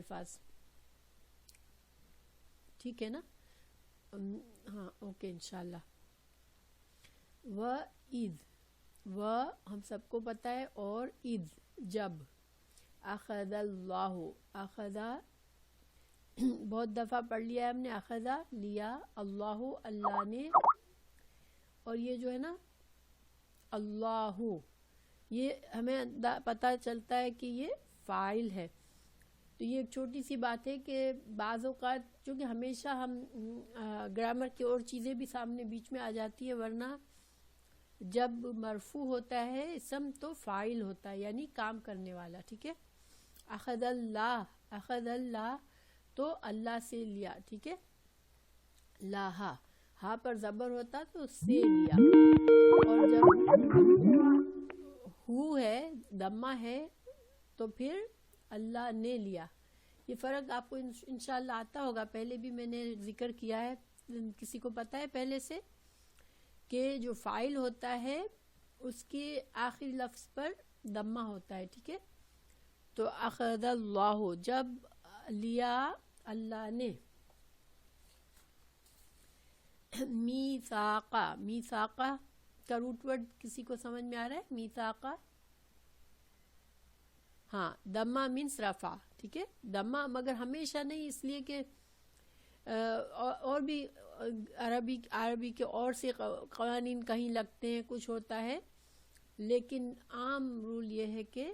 الفاظ، ٹھیک ہے نا؟ ہاں اوکے انشاءاللہ. و عید، و ہم سب کو پتہ ہے، اور عید جب. اخذ اللہ، اخذا بہت دفعہ پڑھ لیا ہے ہم نے، اخذا لیا، اللہ اللہ نے، اور یہ جو ہے نا اللہ، یہ ہمیں پتہ چلتا ہے کہ یہ فاعل ہے. تو یہ ایک چھوٹی سی بات ہے کہ بعض اوقات چونکہ ہمیشہ ہم گرامر کی اور چیزیں بھی سامنے بیچ میں آ جاتی ہے، ورنہ جب مرفوع ہوتا ہے اسم تو فاعل ہوتا ہے یعنی کام کرنے والا. ٹھیک ہے، اخذ اللہ، اخذ اللہ تو اللہ سے لیا. ٹھیک ہے، لاہا ہاں پر زبر ہوتا تو سے لیا، اور جب ہو ہے دمہ ہے تو پھر اللہ نے لیا. یہ فرق آپ کو انشاءاللہ آتا ہوگا، پہلے بھی میں نے ذکر کیا ہے. کسی کو پتہ ہے پہلے سے کہ جو فاعل ہوتا ہے اس کے آخری لفظ پر دمہ ہوتا ہے. ٹھیک ہے، تو اخذ اللہ جب لیا اللہ نے. میثاقا، میثاقا کا روٹ ورڈ کسی کو سمجھ میں آ رہا ہے؟ میثاقا، ہاں دمہ مینس رفع. ٹھیک ہے، دمہ مگر ہمیشہ نہیں، اس لیے کہ اور بھی عربی کے اور سے قوانین کہیں لگتے ہیں، کچھ ہوتا ہے، لیکن عام رول یہ ہے کہ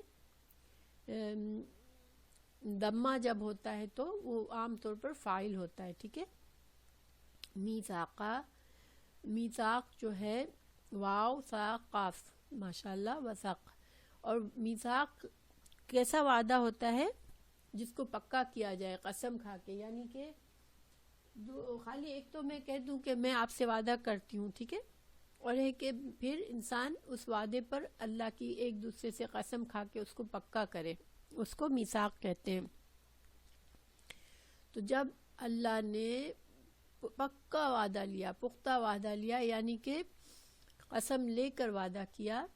دمہ جب ہوتا ہے تو وہ عام طور پر فاعل ہوتا ہے. ٹھیک ہے، میثاقا، میثاق جو ہے واو سا قاف، ماشاءاللہ، وثق. اور میثاق کیسا وعدہ ہوتا ہے؟ جس کو پکا کیا جائے قسم کھا کے، یعنی کہ خالی ایک تو میں کہہ دوں کہ میں آپ سے وعدہ کرتی ہوں، ٹھیک ہے، اور ہے کہ پھر انسان اس وعدے پر اللہ کی ایک دوسرے سے قسم کھا کے اس کو پکا کرے، اس کو میثاق کہتے ہیں. تو جب اللہ نے پکا وعدہ لیا، پختہ وعدہ لیا، یعنی کہ قسم لے کر وعدہ کیا.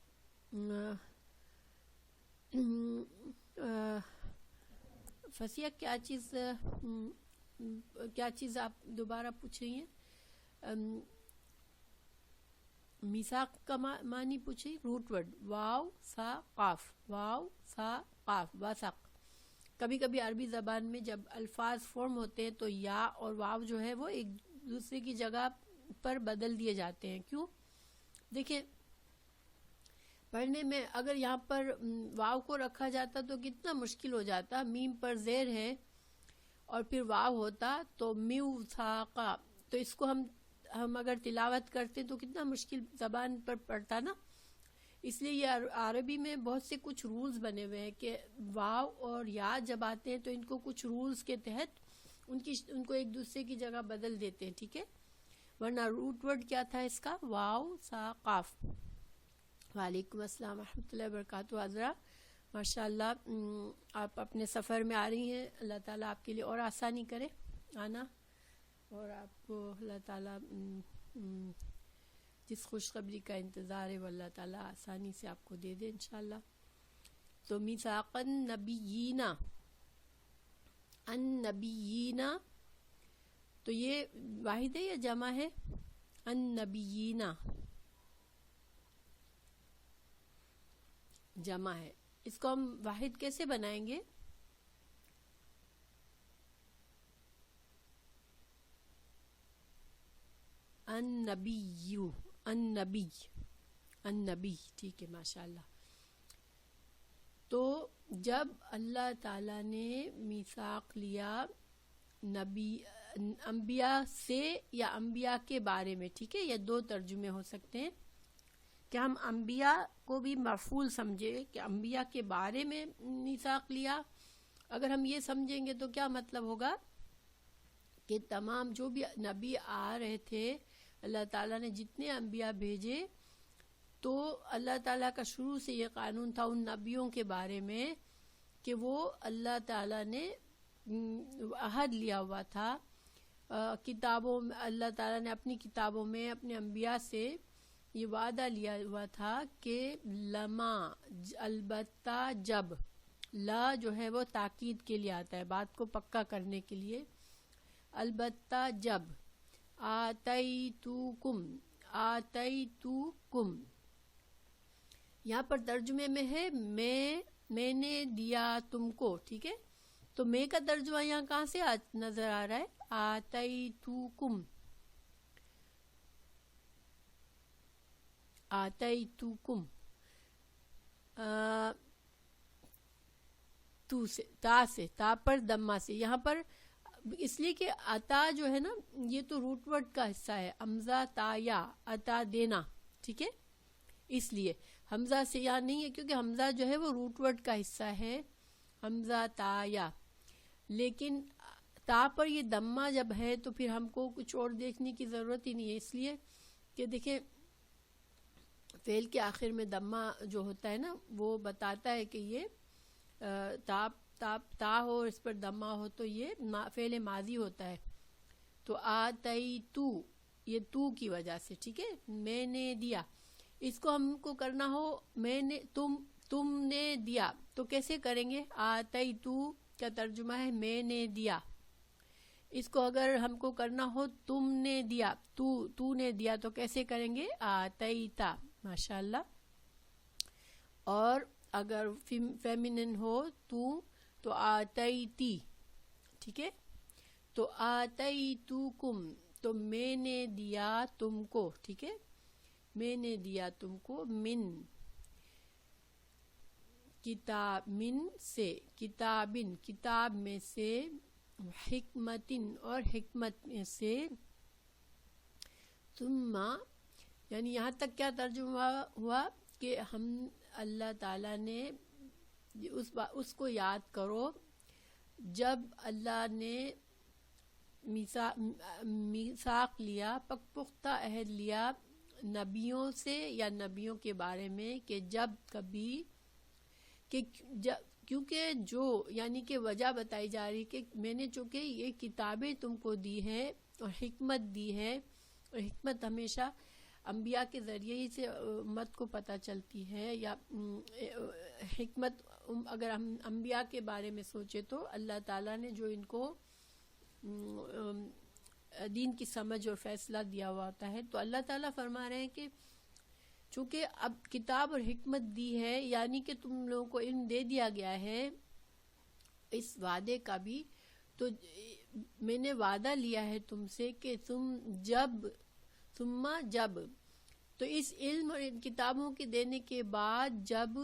فسیہ کیا چیز آپ دوبارہ پوچھ رہی ہیں؟ میثاق کا معنی پوچھی، روٹ ورڈ واو سا قاف، واو سا قاف، وثق. کبھی کبھی عربی زبان میں جب الفاظ فارم ہوتے ہیں تو یا اور واو جو ہے وہ ایک دوسرے کی جگہ پر بدل دیے جاتے ہیں. کیوں؟ دیکھیں پڑھنے میں اگر یہاں پر واو کو رکھا جاتا تو کتنا مشکل ہو جاتا. میم پر زیر ہے اور پھر واو ہوتا تو میوثاقا، تو اس کو ہم اگر تلاوت کرتے تو کتنا مشکل زبان پر پڑتا نا. اس لیے یہ عربی میں بہت سے کچھ رولز بنے ہوئے ہیں کہ واو اور یا جب آتے ہیں تو ان کو کچھ رولز کے تحت ان کو ایک دوسرے کی جگہ بدل دیتے ہیں. ٹھیک ہے، ورنہ روٹ ورڈ کیا تھا اس کا؟ واو سا قاف. وعلیکم السلام ورحمۃ اللہ وبرکاتہ. حضرہ ماشاءاللہ آپ اپنے سفر میں آ رہی ہیں، اللہ تعالیٰ آپ کے لیے اور آسانی کرے آنا، اور آپ کو اللہ تعالیٰ جس خوشخبری کا انتظار ہے وہ اللہ تعالیٰ آسانی سے آپ کو دے دے انشاءاللہ. تو میثاق النبیین، النبیین تو یہ واحد ہے یا جمع ہے؟ النبیین جمع ہے. اس کو ہم واحد کیسے بنائیں گے؟ النبی، النبی، النبی. ٹھیک ہے ماشاءاللہ. تو جب اللہ تعالیٰ نے میثاق لیا نبی انبیاء سے یا انبیاء کے بارے میں، ٹھیک ہے، یہ دو ترجمے ہو سکتے ہیں کہ ہم انبیاء کو بھی مفعول سمجھے کہ انبیاء کے بارے میں میثاق لیا. اگر ہم یہ سمجھیں گے تو کیا مطلب ہوگا کہ تمام جو بھی نبی آ رہے تھے، اللہ تعالیٰ نے جتنے انبیاء بھیجے تو اللہ تعالیٰ کا شروع سے یہ قانون تھا ان نبیوں کے بارے میں کہ وہ اللہ تعالیٰ نے عہد لیا ہوا تھا کتابوں میں، اللہ تعالیٰ نے اپنی کتابوں میں اپنے انبیاء سے یہ وعدہ لیا ہوا تھا کہ لما البتہ جب لا جو ہے وہ تاکید کے لیے آتا ہے، بات کو پکا کرنے کے لیے. البتہ جب. آتیتوکم، آتیتوکم یہاں پر ترجمے میں ہے میں نے دیا تم کو، ٹھیک ہے. تو میں کا ترجمہ یہاں کہاں سے نظر آ رہا ہے؟ آتیتوکم، آتیتوکم تو سے، تا پر دمہ سے. یہاں پر اس لیے کہ عطا جو ہے نا یہ تو روٹ ورڈ کا حصہ ہے، حمزہ تا یا، عطا دینا، ٹھیک ہے. اس لیے حمزہ سے یا نہیں ہے کیونکہ حمزہ جو ہے وہ روٹ ورڈ کا حصہ ہے، حمزہ تا یا. لیکن تا پر یہ دمہ جب ہے تو پھر ہم کو کچھ اور دیکھنے کی ضرورت ہی نہیں ہے، اس لیے کہ دیکھیں فعل کے آخر میں دمہ جو ہوتا ہے نا وہ بتاتا ہے کہ یہ تا ہو اور اس پر دمہ ہو تو یہ فعل ماضی ہوتا ہے. تو آتیتو یہ تو کی وجہ سے، ٹھیک ہے، میں نے دیا. اس کو ہم کو کرنا ہو میں نے تم نے دیا تو کیسے کریں گے؟ آتیتو کا ترجمہ ہے میں نے دیا. اس کو اگر ہم کو کرنا ہو تم نے دیا، تو نے دیا تو کیسے کریں گے؟ آتیتا. ماشاءاللہ. اور اگر فیمینن ہو تو آتیتی، ٹھیک ہے. تو آتیتوکم تو میں نے دیا تم کو، ٹھیک ہے، میں نے دیا تم کو. من کتاب، من سے، کتابن کتاب میں سے، حکمتن اور حکمت میں سے. ثم یعنی یہاں تک کیا ترجمہ ہوا کہ ہم اللہ تعالیٰ نے اس کو یاد کرو جب اللہ نے میثاق لیا، پختہ عہد لیا نبیوں سے یا نبیوں کے بارے میں کہ جب کبھی کیونکہ جو یعنی کہ وجہ بتائی جا رہی کہ میں نے چونکہ یہ کتابیں تم کو دی ہے اور حکمت دی ہے، اور حکمت ہمیشہ انبیاء کے ذریعے ہی سے امت کو پتہ چلتی ہے. یا حکمت اگر ہم انبیاء کے بارے میں سوچے تو اللہ تعالیٰ نے جو ان کو دین کی سمجھ اور فیصلہ دیا ہوا ہوتا ہے. تو اللہ تعالیٰ فرما رہے ہیں کہ چونکہ اب کتاب اور حکمت دی ہے یعنی کہ تم لوگوں کو علم دے دیا گیا ہے اس وعدے کا بھی، تو میں نے وعدہ لیا ہے تم سے کہ تم جب تو اس علم اور ان کتابوں کے دینے کے بعد جب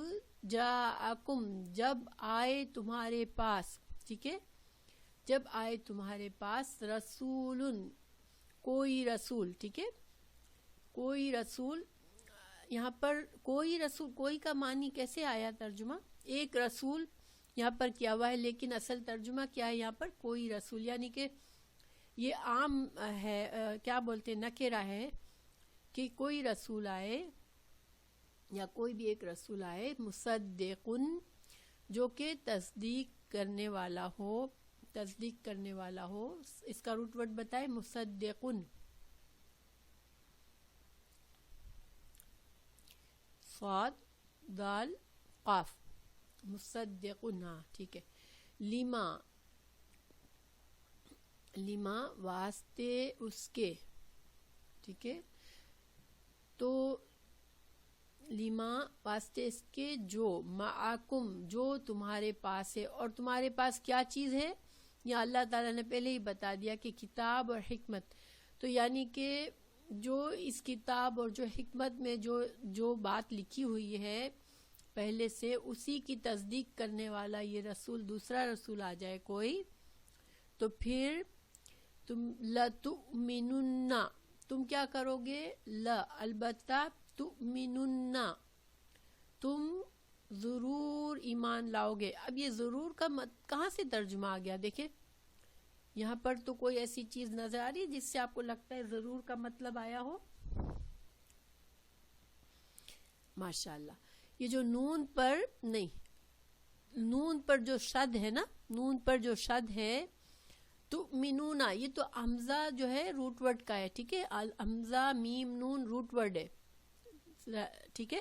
جاءکم جب آئے تمہارے پاس، ٹھیک ہے، جب آئے تمہارے پاس رسول کوئی رسول، ٹھیک ہے، کوئی رسول. یہاں پر کوئی رسول، کوئی کا معنی کیسے آیا ترجمہ؟ ایک رسول یہاں پر کیا ہوا ہے، لیکن اصل ترجمہ کیا ہے یہاں پر؟ کوئی رسول، یعنی کہ یہ عام ہے، کیا بولتے ہیں، نکرہ ہے کہ کوئی رسول آئے یا کوئی بھی ایک رسول آئے، مصدقن جو کہ تصدیق کرنے والا ہو. اس کا روٹ ورڈ بتائے، مصدقن. صاد دال قاف، مصدقن، ہاں ٹھیک ہے. لما واسطے اس کے، ٹھیک ہے. تو لما واسطے اس کے جو معاکم جو تمہارے پاس ہے. اور تمہارے پاس کیا چیز ہے؟ یا اللہ تعالیٰ نے پہلے ہی بتا دیا کہ کتاب اور حکمت. تو یعنی کہ جو اس کتاب اور جو حکمت میں جو بات لکھی ہوئی ہے پہلے سے، اسی کی تصدیق کرنے والا یہ رسول، دوسرا رسول آ جائے کوئی، تو پھر تم لَتُؤْمِنُنَّ تم کیا کرو گے؟ البتہ تؤمنن تم ضرور ایمان لاؤ گے. اب یہ ضرور کا کہاں سے ترجمہ آ گیا؟ دیکھیں یہاں پر تو کوئی ایسی چیز نظر آ رہی ہے جس سے آپ کو لگتا ہے ضرور کا مطلب آیا ہو؟ ماشاءاللہ. یہ جو نون پر جو شد ہے نا، نون پر جو شد ہے تؤمنون، یہ تو حمزہ جو ہے روٹ ورڈ کا ہے، ٹھیک ہے، حمزہ میم نون روٹ ورڈ ہے، ٹھیک ہے.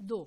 2,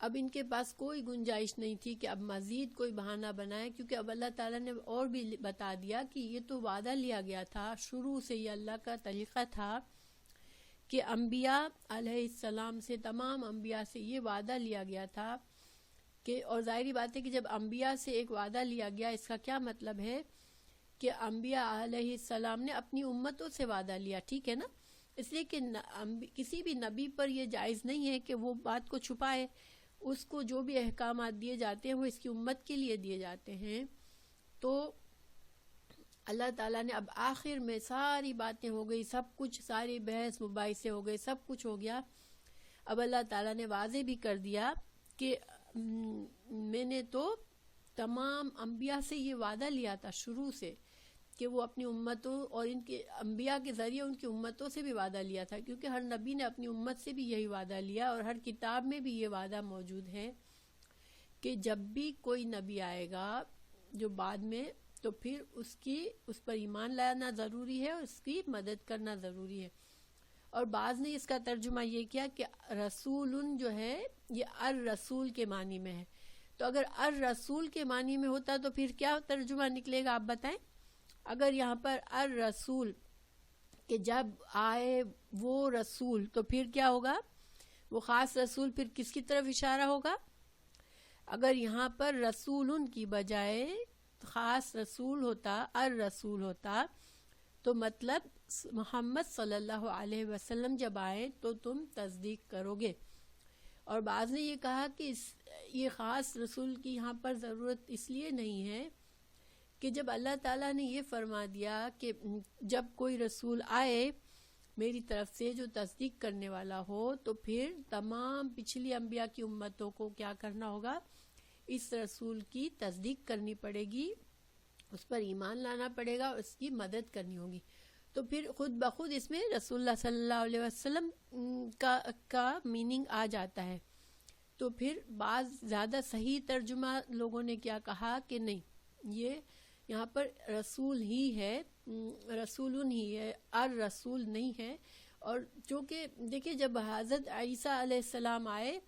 اب ان کے پاس کوئی گنجائش نہیں تھی کہ اب مزید کوئی بہانہ بنائے، کیونکہ اب اللہ تعالیٰ نے اور بھی بتا دیا کہ یہ تو وعدہ لیا گیا تھا، شروع سے یہ اللہ کا طریقہ تھا کہ انبیاء علیہ السلام سے، تمام انبیاء سے یہ وعدہ لیا گیا تھا کہ، اور ظاہری بات ہے کہ جب انبیاء سے ایک وعدہ لیا گیا، اس کا کیا مطلب ہے کہ انبیاء علیہ السلام نے اپنی امتوں سے وعدہ لیا، ٹھیک ہے نا؟ اس لیے کہ کسی بھی نبی پر یہ جائز نہیں ہے کہ وہ بات کو چھپائے، اس کو جو بھی احکامات دیے جاتے ہیں وہ اس کی امت کے لیے دیے جاتے ہیں۔ تو اللہ تعالیٰ نے اب آخر میں ساری باتیں ہو گئی، سب کچھ، ساری بحث مباحثے ہو گئے، سب کچھ ہو گیا، اب اللہ تعالیٰ نے واضح بھی کر دیا کہ میں نے تو تمام انبیاء سے یہ وعدہ لیا تھا شروع سے کہ وہ اپنی امتوں اور ان کے انبیاء کے ذریعے ان کی امتوں سے بھی وعدہ لیا تھا، کیونکہ ہر نبی نے اپنی امت سے بھی یہی وعدہ لیا، اور ہر کتاب میں بھی یہ وعدہ موجود ہے کہ جب بھی کوئی نبی آئے گا جو بعد میں، تو پھر اس پر ایمان لانا ضروری ہے اور اس کی مدد کرنا ضروری ہے۔ اور بعض نے اس کا ترجمہ یہ کیا کہ رسول جو ہے یہ الرسول کے معنی میں ہے، تو اگر الرسول کے معنی میں ہوتا تو پھر کیا ترجمہ نکلے گا آپ بتائیں؟ اگر یہاں پر الرسول کہ جب آئے وہ رسول، تو پھر کیا ہوگا؟ وہ خاص رسول پھر کس کی طرف اشارہ ہوگا؟ اگر یہاں پر رسول کی بجائے خاص رسول ہوتا، الرسول ہوتا، تو مطلب محمد صلی اللہ علیہ وسلم جب آئے تو تم تصدیق کرو گے۔ اور بعض نے یہ کہا کہ یہ خاص رسول کی یہاں پر ضرورت اس لیے نہیں ہے کہ جب اللہ تعالیٰ نے یہ فرما دیا کہ جب کوئی رسول آئے میری طرف سے جو تصدیق کرنے والا ہو، تو پھر تمام پچھلی انبیاء کی امتوں کو کیا کرنا ہوگا؟ اس رسول کی تصدیق کرنی پڑے گی، اس پر ایمان لانا پڑے گا، اس کی مدد کرنی ہوگی۔ تو پھر خود بخود اس میں رسول اللہ صلی اللہ علیہ وسلم کا میننگ آ جاتا ہے۔ تو پھر بعض زیادہ صحیح ترجمہ لوگوں نے کیا کہا کہ نہیں، یہ یہاں پر رسول ہی ہے، رسول ہی ہے، الرسول نہیں ہے۔ اور چونکہ دیکھیں جب حضرت عیسیٰ علیہ السلام آئے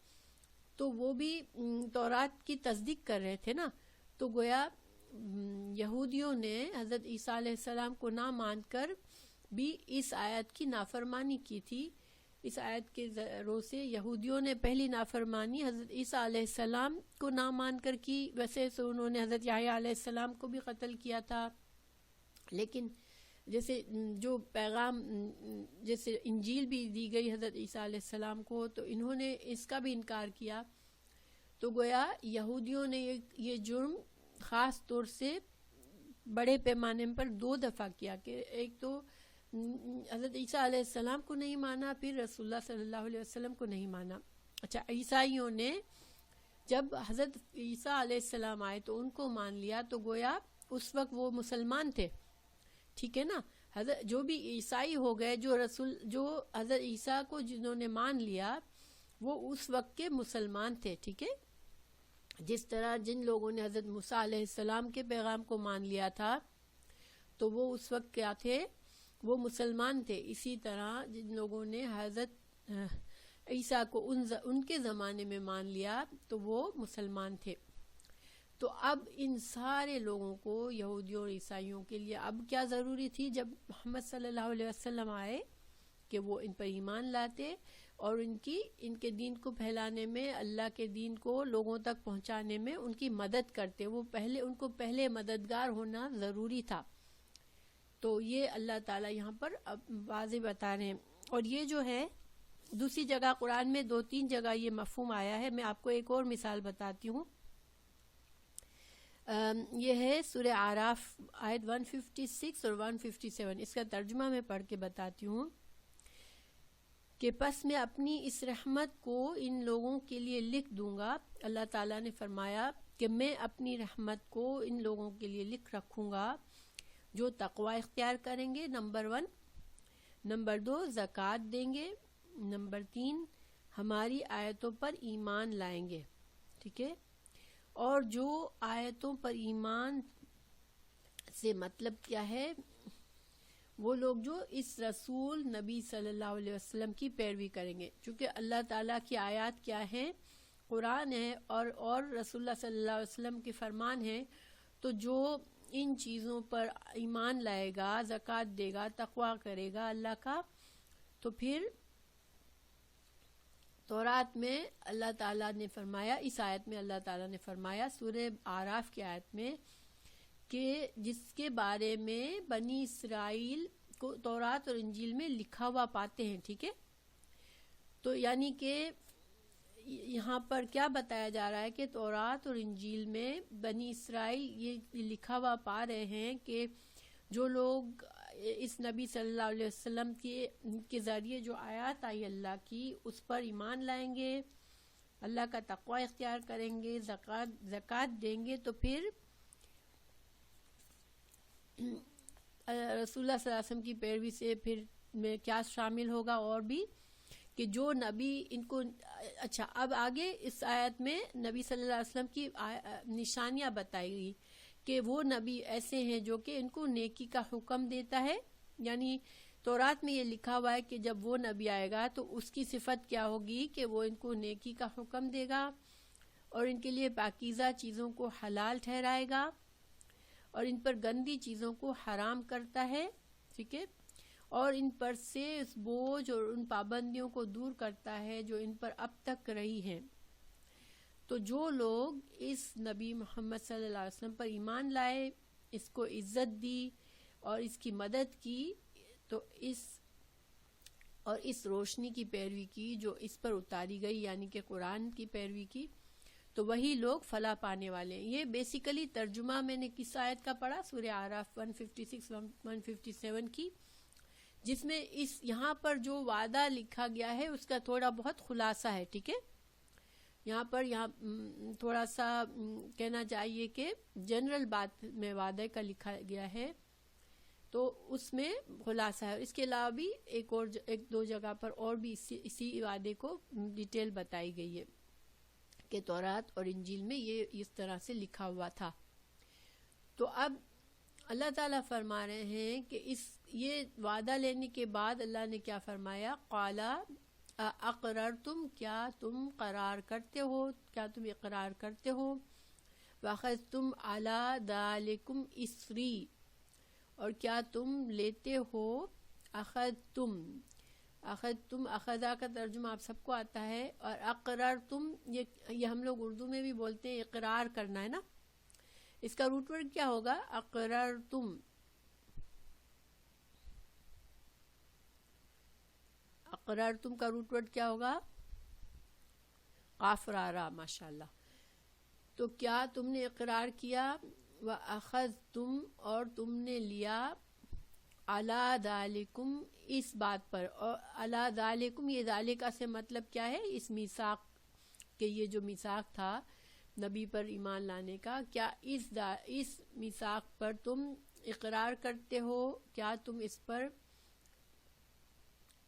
تو وہ بھی تورات کی تصدیق کر رہے تھے نا، تو گویا یہودیوں نے حضرت عیسیٰ علیہ السلام کو نہ مان کر بھی اس آیت کی نافرمانی کی تھی۔ اس آیت کے ذریعے سے یہودیوں نے پہلی نافرمانی حضرت عیسیٰ علیہ السلام کو نہ مان کر کی، ویسے تو انہوں نے حضرت یحییٰ علیہ السلام کو بھی قتل کیا تھا، لیکن جیسے جو پیغام، جیسے انجیل بھی دی گئی حضرت عیسیٰ علیہ السلام کو، تو انہوں نے اس کا بھی انکار کیا۔ تو گویا یہودیوں نے یہ جرم خاص طور سے بڑے پیمانے پر 2 دفعہ کیا، کہ ایک تو حضرت عیسیٰ علیہ السلام کو نہیں مانا، پھر رسول اللہ صلی اللہ علیہ وسلم کو نہیں مانا۔ اچھا، عیسائیوں نے جب حضرت عیسیٰ علیہ السلام آئے تو ان کو مان لیا، تو گویا اس وقت وہ مسلمان تھے، ٹھیک ہے نا؟ حضرت جو بھی عیسائی ہو گئے، جو حضرت عیسیٰ کو جنہوں نے مان لیا وہ اس وقت کے مسلمان تھے، ٹھیک ہے؟ جس طرح جن لوگوں نے حضرت موسیٰ علیہ السلام کے پیغام کو مان لیا تھا تو وہ اس وقت کیا تھے؟ وہ مسلمان تھے۔ اسی طرح جن لوگوں نے حضرت عیسیٰ کو ان کے زمانے میں مان لیا تو وہ مسلمان تھے۔ تو اب ان سارے لوگوں کو، یہودیوں اور عیسائیوں کے لیے اب کیا ضروری تھی جب محمد صلی اللہ علیہ وسلم آئے، کہ وہ ان پر ایمان لاتے اور ان کے دین کو پھیلانے میں، اللہ کے دین کو لوگوں تک پہنچانے میں ان کی مدد کرتے۔ ان کو پہلے مددگار ہونا ضروری تھا۔ تو یہ اللہ تعالیٰ یہاں پر واضح بتا رہے ہیں۔ اور یہ جو ہے دوسری جگہ قرآن میں 2-3 جگہ یہ مفہوم آیا ہے۔ میں آپ کو ایک اور مثال بتاتی ہوں۔ یہ ہے سورہ اعراف آیت 156 اور 157۔ اس کا ترجمہ میں پڑھ کے بتاتی ہوں کہ پس میں اپنی اس رحمت کو ان لوگوں کے لیے لکھ دوں گا۔ اللہ تعالیٰ نے فرمایا کہ میں اپنی رحمت کو ان لوگوں کے لیے لکھ رکھوں گا جو تقوی اختیار کریں گے، نمبر 1۔ نمبر 2، زکوٰۃ دیں گے۔ نمبر 3، ہماری آیتوں پر ایمان لائیں گے، ٹھیک ہے؟ اور جو آیتوں پر ایمان سے مطلب کیا ہے؟ وہ لوگ جو اس رسول نبی صلی اللہ علیہ وسلم کی پیروی کریں گے، چونکہ اللہ تعالیٰ کی آیات کیا ہیں؟ قرآن ہے اور رسول اللہ صلی اللہ علیہ وسلم کے فرمان ہیں، تو جو ان چیزوں پر ایمان لائے گا، زکوٰۃ دے گا، تقویٰ کرے گا اللہ کا، تو پھر تورات میں اللہ تعالیٰ نے فرمایا، اس آیت میں اللہ تعالیٰ نے فرمایا سورہ آراف کی آیت میں، کہ جس کے بارے میں بنی اسرائیل کو تورات اور انجیل میں لکھا ہوا پاتے ہیں، ٹھیک ہے، تو یعنی کہ یہاں پر کیا بتایا جا رہا ہے کہ تورات اور انجیل میں بنی اسرائیل یہ لکھا ہوا پا رہے ہیں کہ جو لوگ اس نبی صلی اللہ علیہ وسلم کے ذریعے جو آیات آئی اللہ کی، اس پر ایمان لائیں گے، اللہ کا تقوی اختیار کریں گے، زکوٰۃ دیں گے، تو پھر رسول اللہ صلی اللہ علیہ وسلم کی پیروی سے پھر میں کیا شامل ہوگا، اور بھی کہ جو نبی ان کو، اچھا اب آگے اس آیت میں نبی صلی اللہ علیہ وسلم کی نشانیاں بتائی گئی کہ وہ نبی ایسے ہیں جو کہ ان کو نیکی کا حکم دیتا ہے، یعنی تورات میں یہ لکھا ہوا ہے کہ جب وہ نبی آئے گا تو اس کی صفت کیا ہوگی کہ وہ ان کو نیکی کا حکم دے گا اور ان کے لیے پاکیزہ چیزوں کو حلال ٹھہرائے گا اور ان پر گندی چیزوں کو حرام کرتا ہے، ٹھیک ہے، اور ان پر سے اس بوجھ اور ان پابندیوں کو دور کرتا ہے جو ان پر اب تک رہی ہیں۔ تو جو لوگ اس نبی محمد صلی اللہ علیہ وسلم پر ایمان لائے، اس کو عزت دی اور اس کی مدد کی، تو اس روشنی کی پیروی کی جو اس پر اتاری گئی، یعنی کہ قرآن کی پیروی کی، تو وہی لوگ فلاح پانے والے ہیں۔ یہ بیسیکلی ترجمہ میں نے کس آیت کا پڑھا؟ سورہ اعراف 156 157 کی، جس میں یہاں پر جو وعدہ لکھا گیا ہے اس کا تھوڑا بہت خلاصہ ہے، ٹھیک ہے، یہاں تھوڑا سا کہنا چاہیے کہ جنرل بات میں وعدے کا لکھا گیا ہے، تو اس میں خلاصہ ہے۔ اس کے علاوہ بھی ایک دو جگہ پر اور بھی اسی وعدے کو ڈیٹیل بتائی گئی ہے کہ تورات اور انجیل میں یہ اس طرح سے لکھا ہوا تھا۔ تو اب اللہ تعالیٰ فرما رہے ہیں کہ یہ وعدہ لینے کے بعد اللہ نے کیا فرمایا؟ قالا اقررتم، کیا تم قرار کرتے ہو، کیا تم اقرار کرتے ہو، واخذتم علی ذالکم اسری، اور کیا تم لیتے ہو، اخذتم اخذا کا ترجمہ آپ سب کو آتا ہے، اور اقررتم یہ ہم لوگ اردو میں بھی بولتے ہیں اقرار کرنا، ہے نا، اس کا روٹ ورڈ کیا ہوگا؟ اقررتم، اقررتم کا روٹ ورڈ کیا ہوگا؟ قاف را، ماشاءاللہ۔ تو کیا تم نے اقرار کیا، وَأَخَذْتُمْ، اور تم نے لیا، عَلَى ذَلِكُمْ، اس بات پر، اور عَلَى ذَلِكُمْ یہ ذالکہ سے مطلب کیا ہے؟ اس میثاق کہ یہ جو میثاق تھا نبی پر ایمان لانے کا، کیا اس میثاق پر تم اقرار کرتے ہو، کیا تم اس پر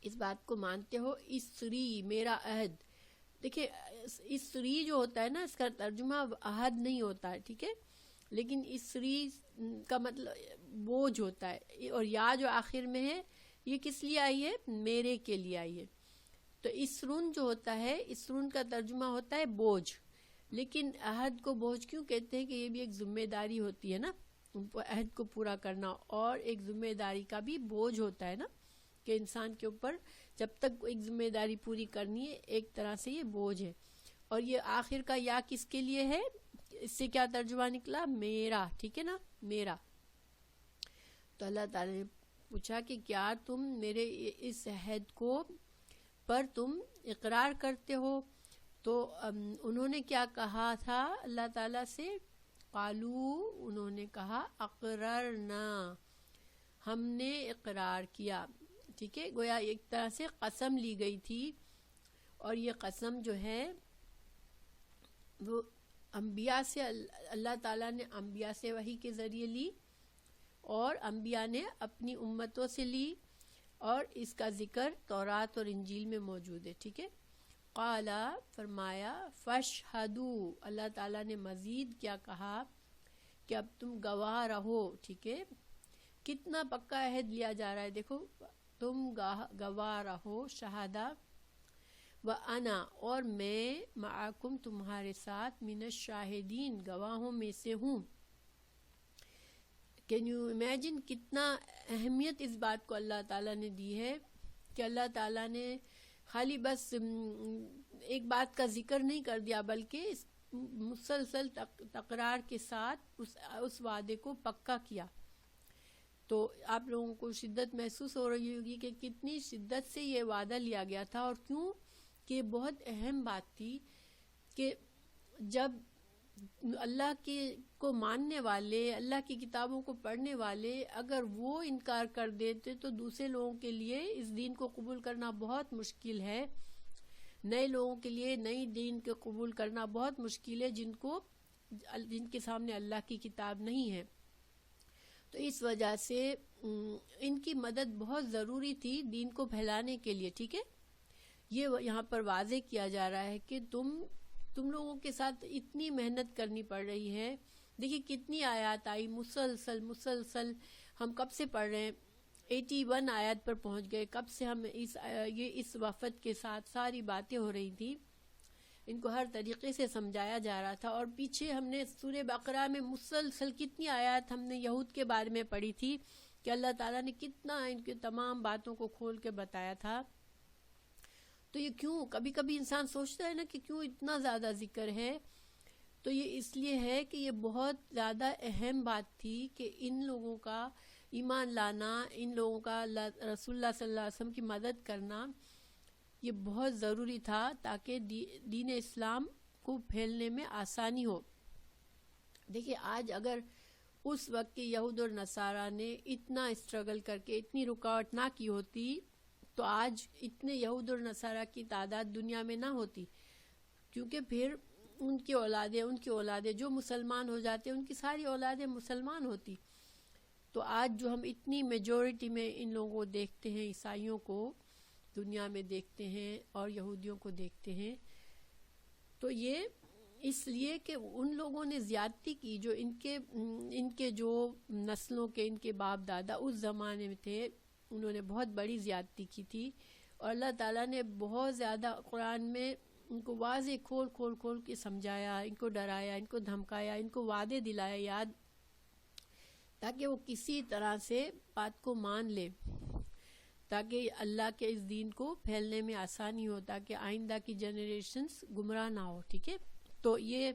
اس بات کو مانتے ہو؟ اسری، میرا عہد۔ دیکھیں اسری جو ہوتا ہے نا، اس کا ترجمہ عہد نہیں ہوتا ہے، ٹھیک ہے، لیکن اسری کا مطلب بوجھ ہوتا ہے، اور یا جو آخر میں ہے یہ کس لیے آئی ہے؟ میرے کے لیے آئی ہے۔ تو اسرون جو ہوتا ہے، اسرون کا ترجمہ ہوتا ہے بوجھ، لیکن عہد کو بوجھ کیوں کہتے ہیں؟ کہ یہ بھی ایک ذمہ داری ہوتی ہے نا، عہد کو پورا کرنا، اور ایک ذمہ داری کا بھی بوجھ ہوتا ہے نا، کہ انسان کے اوپر جب تک ایک ذمہ داری پوری کرنی ہے، ایک طرح سے یہ بوجھ ہے۔ اور یہ آخر کا یا کس کے لیے ہے؟ اس سے کیا ترجمہ نکلا؟ میرا، ٹھیک ہے نا، میرا۔ تو اللہ تعالیٰ نے پوچھا کہ کیا تم میرے اس عہد کو پر تم اقرار کرتے ہو؟ تو انہوں نے کیا کہا تھا اللہ تعالیٰ سے؟ قالو، انہوں نے کہا، اقررنا، ہم نے اقرار کیا، ٹھیک ہے، گویا ایک طرح سے قسم لی گئی تھی، اور یہ قسم جو ہے وہ انبیاء سے، اللہ تعالیٰ نے انبیاء سے وحی کے ذریعے لی، اور انبیاء نے اپنی امتوں سے لی، اور اس کا ذکر تورات اور انجیل میں موجود ہے، ٹھیک ہے۔ قالا، فرمایا، فاشہدوا، اللہ تعالیٰ نے مزید کیا کہا کہ اب تم گواہ رہو، ٹھیک ہے، کتنا پکا عہد لیا جا رہا ہے، دیکھو، تم گواہ رہو، شہادہ، وَأَنَا اور میں مَعَكُمْ تمہارے ساتھ مِنَ الشَّاہدین گواہوں میں سے ہوں. کین یو امیجن کتنا اہمیت اس بات کو اللہ تعالیٰ نے دی ہے کہ اللہ تعالیٰ نے خالی بس ایک بات کا ذکر نہیں کر دیا بلکہ مسلسل تکرار کے ساتھ اس وعدے کو پکا کیا. تو آپ لوگوں کو شدت محسوس ہو رہی ہوگی کہ کتنی شدت سے یہ وعدہ لیا گیا تھا اور کیوں کہ بہت اہم بات تھی کہ جب اللہ کو ماننے والے اللہ کی کتابوں کو پڑھنے والے اگر وہ انکار کر دیتے تو دوسرے لوگوں کے لیے اس دین کو قبول کرنا بہت مشکل ہے. نئے لوگوں کے لیے نئی دین کو قبول کرنا بہت مشکل ہے جن کے سامنے اللہ کی کتاب نہیں ہے. تو اس وجہ سے ان کی مدد بہت ضروری تھی دین کو پھیلانے کے لیے. ٹھیک ہے, یہ یہاں پر واضح کیا جا رہا ہے کہ تم لوگوں کے ساتھ اتنی محنت کرنی پڑ رہی ہے. دیکھیے کتنی آیات آئی مسلسل ہم کب سے پڑھ رہے ہیں, 81 آیات پر پہنچ گئے. کب سے ہم اس وفد کے ساتھ ساری باتیں ہو رہی تھی, ان کو ہر طریقے سے سمجھایا جا رہا تھا. اور پیچھے ہم نے سورہ بقرہ میں مسلسل کتنی آیات ہم نے یہود کے بارے میں پڑھی تھی کہ اللہ تعالیٰ نے کتنا ان کی تمام باتوں کو کھول کے بتایا تھا. تو یہ کیوں کبھی کبھی انسان سوچتا ہے نا کہ کیوں اتنا زیادہ ذکر ہے, تو یہ اس لیے ہے کہ یہ بہت زیادہ اہم بات تھی کہ ان لوگوں کا ایمان لانا, ان لوگوں کا رسول اللہ صلی اللہ علیہ وسلم کی مدد کرنا یہ بہت ضروری تھا تاکہ دین اسلام کو پھیلنے میں آسانی ہو. دیکھیے آج اگر اس وقت کے یہود اور نصارہ نے اتنا اسٹرگل کر کے اتنی رکاوٹ نہ کی ہوتی تو آج اتنے یہود اور نصارہ کی تعداد دنیا میں نہ ہوتی, کیونکہ پھر ان کی اولادیں جو مسلمان ہو جاتے ان کی ساری اولادیں مسلمان ہوتی. تو آج جو ہم اتنی میجورٹی میں ان لوگوں کو دیکھتے ہیں, عیسائیوں کو دنیا میں دیکھتے ہیں اور یہودیوں کو دیکھتے ہیں, تو یہ اس لیے کہ ان لوگوں نے زیادتی کی جو ان کے جو نسلوں کے ان کے باپ دادا اس زمانے میں تھے, انہوں نے بہت بڑی زیادتی کی تھی. اور اللہ تعالیٰ نے بہت زیادہ قرآن میں ان کو واضح کھول کے سمجھایا, ان کو ڈرایا, ان کو دھمکایا, ان کو وعدے دلایا یاد, تاکہ وہ کسی طرح سے بات کو مان لے, تاکہ اللہ کے اس دین کو پھیلنے میں آسانی ہو, تاکہ آئندہ کی جنریشنز گمراہ نہ ہو. ٹھیک ہے, تو یہ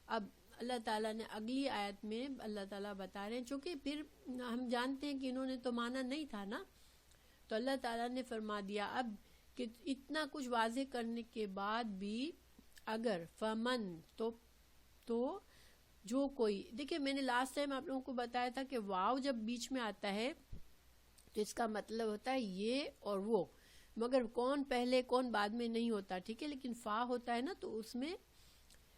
اب اللہ تعالیٰ نے اگلی آیت میں اللہ تعالیٰ بتا رہے ہیں, چونکہ پھر ہم جانتے ہیں کہ انہوں نے تو مانا نہیں تھا نا, تو اللہ تعالیٰ نے فرما دیا اب کہ اتنا کچھ واضح کرنے کے بعد بھی اگر فمن تو جو کوئی, دیکھیں میں نے لاسٹ ٹائم آپ لوگوں کو بتایا تھا کہ واو جب بیچ میں آتا ہے تو اس کا مطلب ہوتا ہے یہ اور وہ, مگر کون پہلے کون بعد میں نہیں ہوتا. ٹھیک ہے, لیکن فا ہوتا ہے نا تو اس میں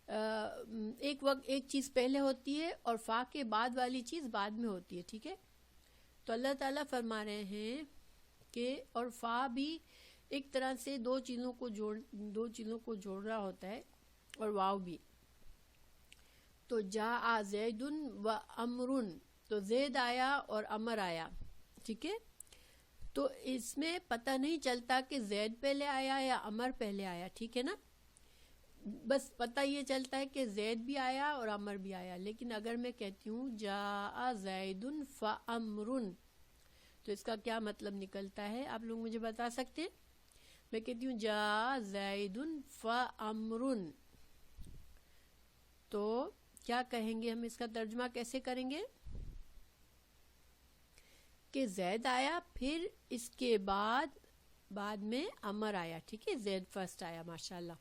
ایک چیز پہلے ہوتی ہے اور فا کے بعد والی چیز بعد میں ہوتی ہے. ٹھیک ہے, تو اللہ تعالیٰ فرما رہے ہیں کہ اور فا بھی ایک طرح سے دو چیزوں کو جوڑ رہا ہوتا ہے, اور واو بھی. تو جاء زید و امر, تو زید آیا اور امر آیا. ٹھیک ہے, تو اس میں پتہ نہیں چلتا کہ زید پہلے آیا یا امر پہلے آیا. ٹھیک ہے نا, بس پتہ یہ چلتا ہے کہ زید بھی آیا اور امر بھی آیا. لیکن اگر میں کہتی ہوں جاء زید فامر, تو اس کا کیا مطلب نکلتا ہے آپ لوگ مجھے بتا سکتے ہیں؟ میں کہتی ہوں جاء زید فامر, تو کیا کہیں گے ہم, اس کا ترجمہ کیسے کریں گے کہ زید آیا پھر اس کے بعد میں امر آیا. ٹھیک ہے, زید فرسٹ آیا. ماشاءاللہ.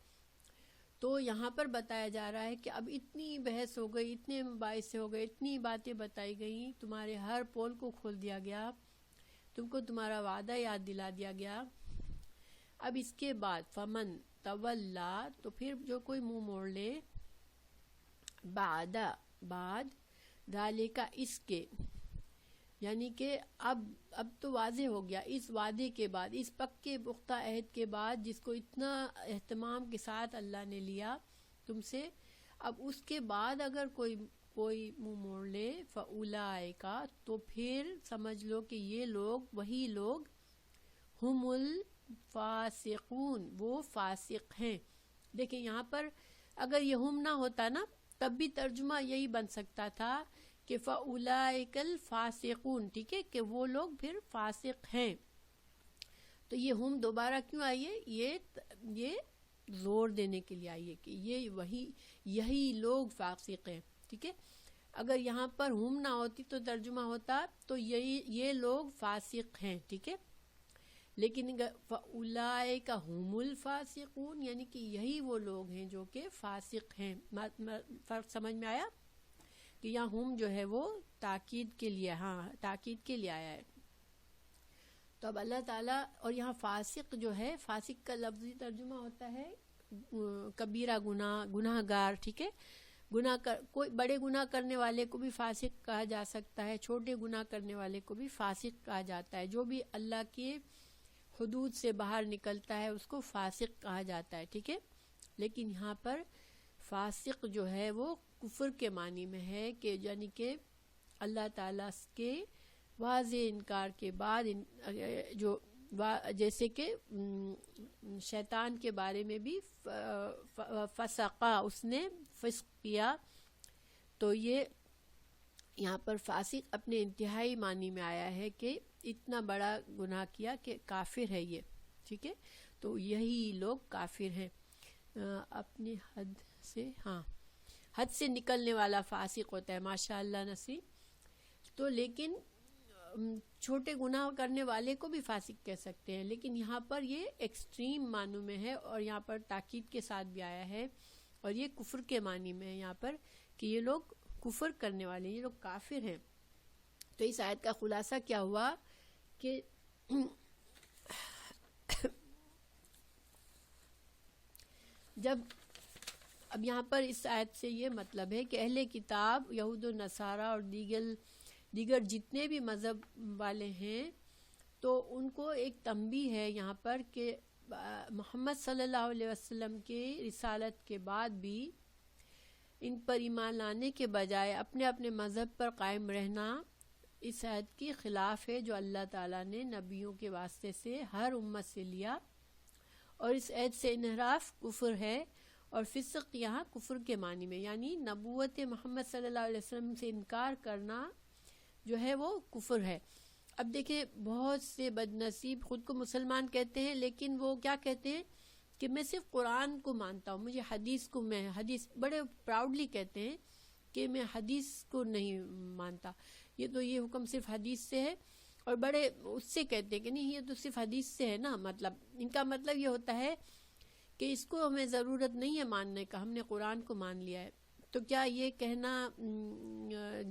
تو یہاں پر بتایا جا رہا ہے کہ اب اتنی بحث ہو گئی, اتنے مباحثے ہو گئے, اتنی باتیں بتائی گئیں, تمہارے ہر پول کو کھول دیا گیا, تم کو تمہارا وعدہ یاد دلا دیا گیا. اب اس کے بعد فمن تولا, تو پھر جو کوئی منہ موڑ لے, بعد ذالک, اس کے, یعنی کہ اب تو واضح ہو گیا اس وعدے کے بعد, اس پکے پختہ عہد کے بعد جس کو اتنا اہتمام کے ساتھ اللہ نے لیا تم سے, اب اس کے بعد اگر کوئی منہ موڑ لے, فاولئک, تو پھر سمجھ لو کہ یہ لوگ وہی لوگ, ہم فاسقون، وہ فاسق ہیں. دیکھیں یہاں پر اگر یہ ہم نہ ہوتا نا تب بھی ترجمہ یہی بن سکتا تھا کہ فَأُولَئِكَ الْفَاسِقُونَ، ٹھیک ہے، کہ وہ لوگ پھر فاسق ہیں. تو یہ ہم دوبارہ کیوں آئی ہے؟ یہ زور دینے کے لیے آئی ہے کہ یہی لوگ فاسق ہیں. ٹھیک ہے، اگر یہاں پر ہم نہ ہوتی تو ترجمہ ہوتا تو یہ لوگ فاسق ہیں. ٹھیک ہے، لیکن فَأُولَئِكَ هُمُ الْفَاسِقُونَ یعنی کہ یہی وہ لوگ ہیں جو کہ فاسق ہیں. فرق سمجھ میں آیا کہ یہاں ہم جو ہے وہ تاکید کے لیے، تاکید کے لیے آیا ہے. تو اب اللہ تعالیٰ، اور یہاں فاسق جو ہے، فاسق کا لفظی ترجمہ ہوتا ہے کبیرہ گناہ گار. ٹھیک ہے، کوئی بڑے گناہ کرنے والے کو بھی فاسق کہا جا سکتا ہے، چھوٹے گناہ کرنے والے کو بھی فاسق کہا جاتا ہے. جو بھی اللہ کے حدود سے باہر نکلتا ہے اس کو فاسق کہا جاتا ہے. ٹھیک ہے، لیکن یہاں پر فاسق جو ہے وہ کفر کے معنی میں ہے، کہ یعنی کہ اللہ تعالیٰ کے واضح انکار کے بعد جو جیسے کہ شیطان کے بارے میں بھی فسقا، اس نے فسق کیا. تو یہ یہاں پر فاسق اپنے انتہائی معنی میں آیا ہے کہ اتنا بڑا گناہ کیا کہ کافر ہے یہ. ٹھیک ہے، تو یہی لوگ کافر ہیں. اپنی حد سے نکلنے والا فاسق ہوتا ہے. ماشاء اللہ نسی. تو لیکن چھوٹے گناہ کرنے والے کو بھی فاسق کہہ سکتے ہیں، لیکن یہاں پر یہ ایکسٹریم معنوں میں ہے اور یہاں پر تاکید کے ساتھ بھی آیا ہے، اور یہ کفر کے معنی میں ہے یہاں پر کہ یہ لوگ کفر کرنے والے، یہ لوگ کافر ہیں. تو اس آیت کا خلاصہ کیا ہوا کہ اب یہاں پر اس آیت سے یہ مطلب ہے کہ اہل کتاب، یہود و نصارہ اور دیگر جتنے بھی مذہب والے ہیں، تو ان کو ایک تنبیہ ہے یہاں پر کہ محمد صلی اللہ علیہ وسلم کے رسالت کے بعد بھی ان پر ایمان لانے کے بجائے اپنے اپنے مذہب پر قائم رہنا اس عہد کے خلاف ہے جو اللہ تعالیٰ نے نبیوں کے واسطے سے ہر امت سے لیا. اور اس عہد سے انحراف کفر ہے، اور فسق یہاں کفر کے معنی میں، یعنی نبوت محمد صلی اللہ علیہ وسلم سے انکار کرنا جو ہے وہ کفر ہے. اب دیکھیں بہت سے بد نصیب خود کو مسلمان کہتے ہیں، لیکن وہ کیا کہتے ہیں کہ میں صرف قرآن کو مانتا ہوں، مجھے حدیث بڑے پراؤڈلی کہتے ہیں کہ میں حدیث کو نہیں مانتا، یہ حکم صرف حدیث سے ہے، اور بڑے اس سے کہتے ہیں کہ نہیں یہ تو صرف حدیث سے ہے نا. مطلب ان کا مطلب یہ ہوتا ہے کہ اس کو ہمیں ضرورت نہیں ہے ماننے کا، ہم نے قرآن کو مان لیا ہے. تو کیا یہ کہنا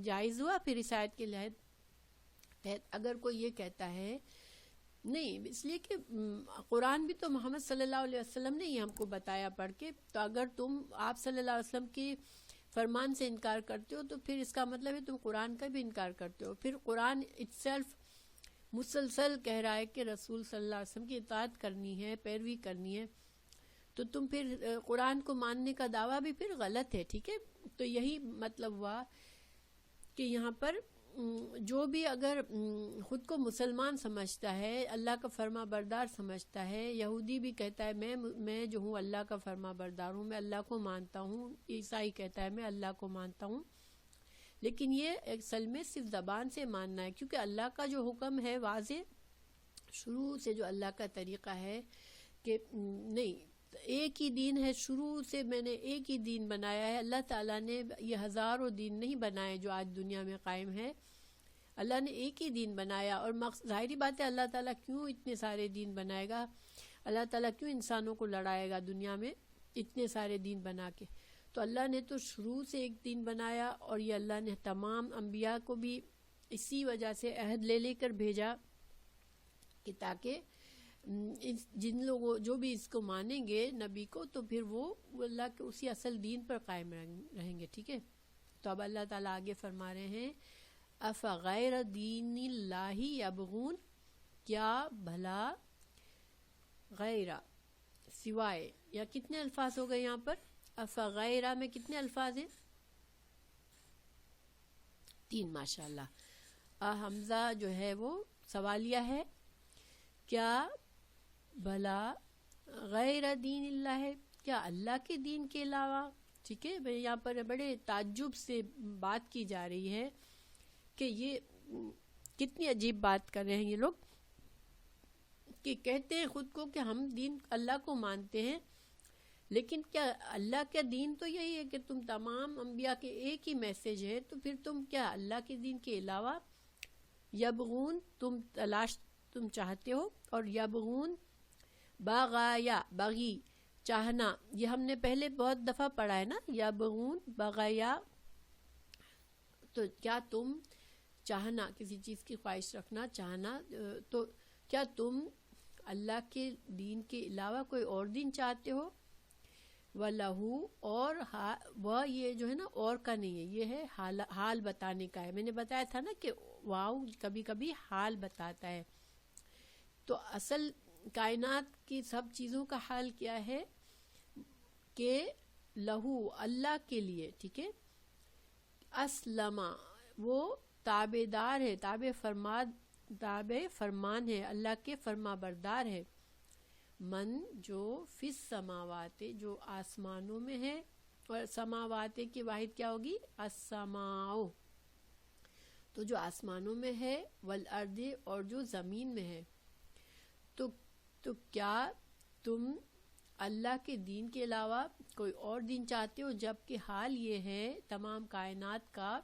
جائز ہوا پھر اس آیت کے تحت؟ اگر کوئی یہ کہتا ہے نہیں، اس لیے کہ قرآن بھی تو محمد صلی اللہ علیہ وسلم نے ہی ہم کو بتایا پڑھ کے، تو اگر تم آپ صلی اللہ علیہ وسلم کی فرمان سے انکار کرتے ہو تو پھر اس کا مطلب ہے تم قرآن کا بھی انکار کرتے ہو. پھر قرآن اٹسیلف مسلسل کہہ رہا ہے کہ رسول صلی اللہ علیہ وسلم کی اطاعت کرنی ہے، پیروی کرنی ہے، تو تم پھر قرآن کو ماننے کا دعویٰ بھی پھر غلط ہے. ٹھیک ہے، تو یہی مطلب ہوا کہ یہاں پر جو بھی اگر خود کو مسلمان سمجھتا ہے، اللہ کا فرما بردار سمجھتا ہے، یہودی بھی کہتا ہے میں جو ہوں اللہ کا فرما بردار ہوں، میں اللہ کو مانتا ہوں، عیسائی کہتا ہے میں اللہ کو مانتا ہوں، لیکن یہ اصل میں صرف زبان سے ماننا ہے، کیونکہ اللہ کا جو حکم ہے واضح شروع سے، جو اللہ کا طریقہ ہے کہ نہیں ایک ہی دین ہے، شروع سے میں نے ایک ہی دین بنایا ہے. اللہ تعالیٰ نے یہ ہزاروں دین نہیں بنائے جو آج دنیا میں قائم ہے، اللہ نے ایک ہی دین بنایا. اور ظاہری بات ہے اللہ تعالیٰ کیوں اتنے سارے دین بنائے گا، اللہ تعالیٰ کیوں انسانوں کو لڑائے گا دنیا میں اتنے سارے دین بنا کے؟ تو اللہ نے تو شروع سے ایک دین بنایا، اور یہ اللہ نے تمام انبیاء کو بھی اسی وجہ سے عہد لے کر بھیجا کہ تاکہ جن لوگوں جو بھی اس کو مانیں گے نبی کو، تو پھر وہ اللہ کے اسی اصل دین پر قائم رہیں گے. ٹھیک ہے، تو اب اللہ تعالیٰ آگے فرما رہے ہیں افغیر دین اللہ یبغون، کیا بھلا غیر سوائے، یا کتنے الفاظ ہو گئے یہاں پر؟ افغیر میں کتنے الفاظ ہیں؟ 3. ماشاءاللہ. حمزہ جو ہے وہ سوالیہ ہے، کیا بھلا غیر دین اللہ ہے، کیا اللہ کے دین کے علاوہ؟ ٹھیک ہے، یہاں پر بڑے تعجب سے بات کی جا رہی ہے کہ یہ کتنی عجیب بات کر رہے ہیں یہ لوگ، کہ کہتے ہیں خود کو کہ ہم دین اللہ کو مانتے ہیں، لیکن کیا اللہ کا دین تو یہی ہے کہ تم تمام انبیاء کے ایک ہی میسج ہے، تو پھر تم کیا اللہ کے دین کے علاوہ یبغون تم چاہتے ہو، اور یبغون باغایا بغی چاہنا، یہ ہم نے پہلے بہت دفعہ پڑھا ہے نا، یبغون بغایا، تو کیا تم چاہنا، کسی چیز کی خواہش رکھنا، چاہنا، تو کیا تم اللہ کے دین کے علاوہ کوئی اور دین چاہتے ہو؟ وَلَهُ، اور وہ یہ جو ہے نا اور کا نہیں ہے، یہ ہے حال بتانے کا ہے. میں نے بتایا تھا نا کہ واو کبھی کبھی حال بتاتا ہے. تو اصل کائنات کی سب چیزوں کا حال کیا ہے کہ لہو، اللہ کے لیے، ٹھیک ہے، اسلم، وہ تابع دار ہے، تابع فرمان ہے، اللہ کے فرما بردار ہے، من جو فی السماوات، جو آسمانوں میں ہے، اور سماوات کی واحد کیا ہوگی؟ السماء، تو جو آسمانوں میں ہے، والارض، اور جو زمین میں ہے. تو کیا تم اللہ کے دین کے علاوہ کوئی اور دین چاہتے ہو؟ جبکہ حال یہ ہے تمام کائنات کا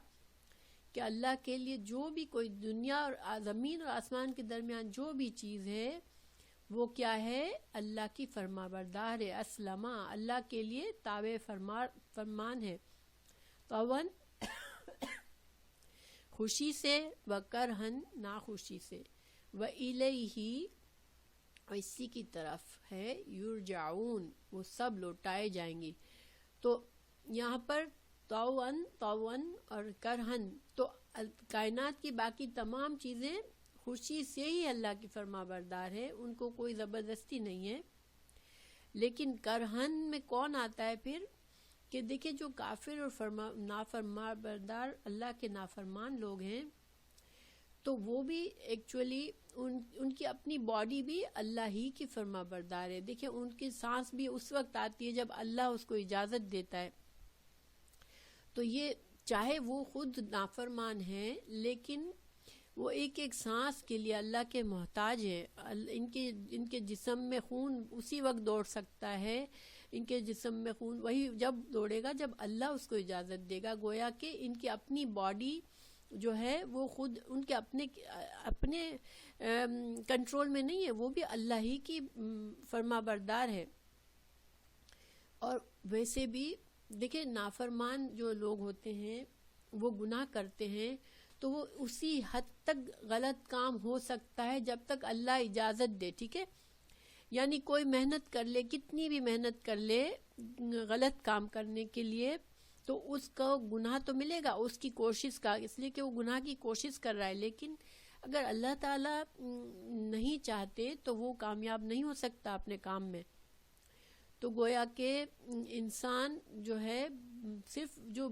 کہ اللہ کے لیے جو بھی کوئی دنیا اور زمین اور آسمان کے درمیان جو بھی چیز ہے وہ کیا ہے؟ اللہ کی فرما بردار ہے، اسلم، اللہ کے لیے تابع فرمان ہے، طوعاً خوشی سے، وکرہن ناخوشی سے، وإلیہ، اور اسی کی طرف ہے، یرجعون، وہ سب لوٹائے جائیں گے. تو یہاں پر طوعاً اور کرہن، تو کائنات کی باقی تمام چیزیں خوشی سے ہی اللہ کی فرما بردار ہے، ان کو کوئی زبردستی نہیں ہے. لیکن کرہن میں کون آتا ہے پھر؟ کہ دیکھیں جو کافر اور نافرما بردار اللہ کے نافرمان لوگ ہیں، تو وہ بھی ایکچولی ان کی اپنی باڈی بھی اللہ ہی کی فرما بردار ہے. دیکھیں ان کی سانس بھی اس وقت آتی ہے جب اللہ اس کو اجازت دیتا ہے. تو یہ چاہے وہ خود نافرمان ہیں، لیکن وہ ایک ایک سانس کے لیے اللہ کے محتاج ہے. ان کے جسم میں خون اسی وقت دوڑ سکتا ہے، ان کے جسم میں خون وہی جب دوڑے گا جب اللہ اس کو اجازت دے گا. گویا کہ ان کی اپنی باڈی جو ہے وہ خود ان کے اپنے کنٹرول میں نہیں ہے، وہ بھی اللہ ہی کی فرما بردار ہے. اور ویسے بھی دیکھیں نافرمان جو لوگ ہوتے ہیں وہ گناہ کرتے ہیں، تو وہ اسی حد تک غلط کام ہو سکتا ہے جب تک اللہ اجازت دے. ٹھیک ہے، یعنی کوئی محنت کر لے، کتنی بھی محنت کر لے غلط کام کرنے کے لیے، تو اس کو گناہ تو ملے گا اس کی کوشش کا، اس لیے کہ وہ گناہ کی کوشش کر رہا ہے. لیکن اگر اللہ تعالیٰ نہیں چاہتے تو وہ کامیاب نہیں ہو سکتا اپنے کام میں. تو گویا کہ انسان جو ہے صرف جو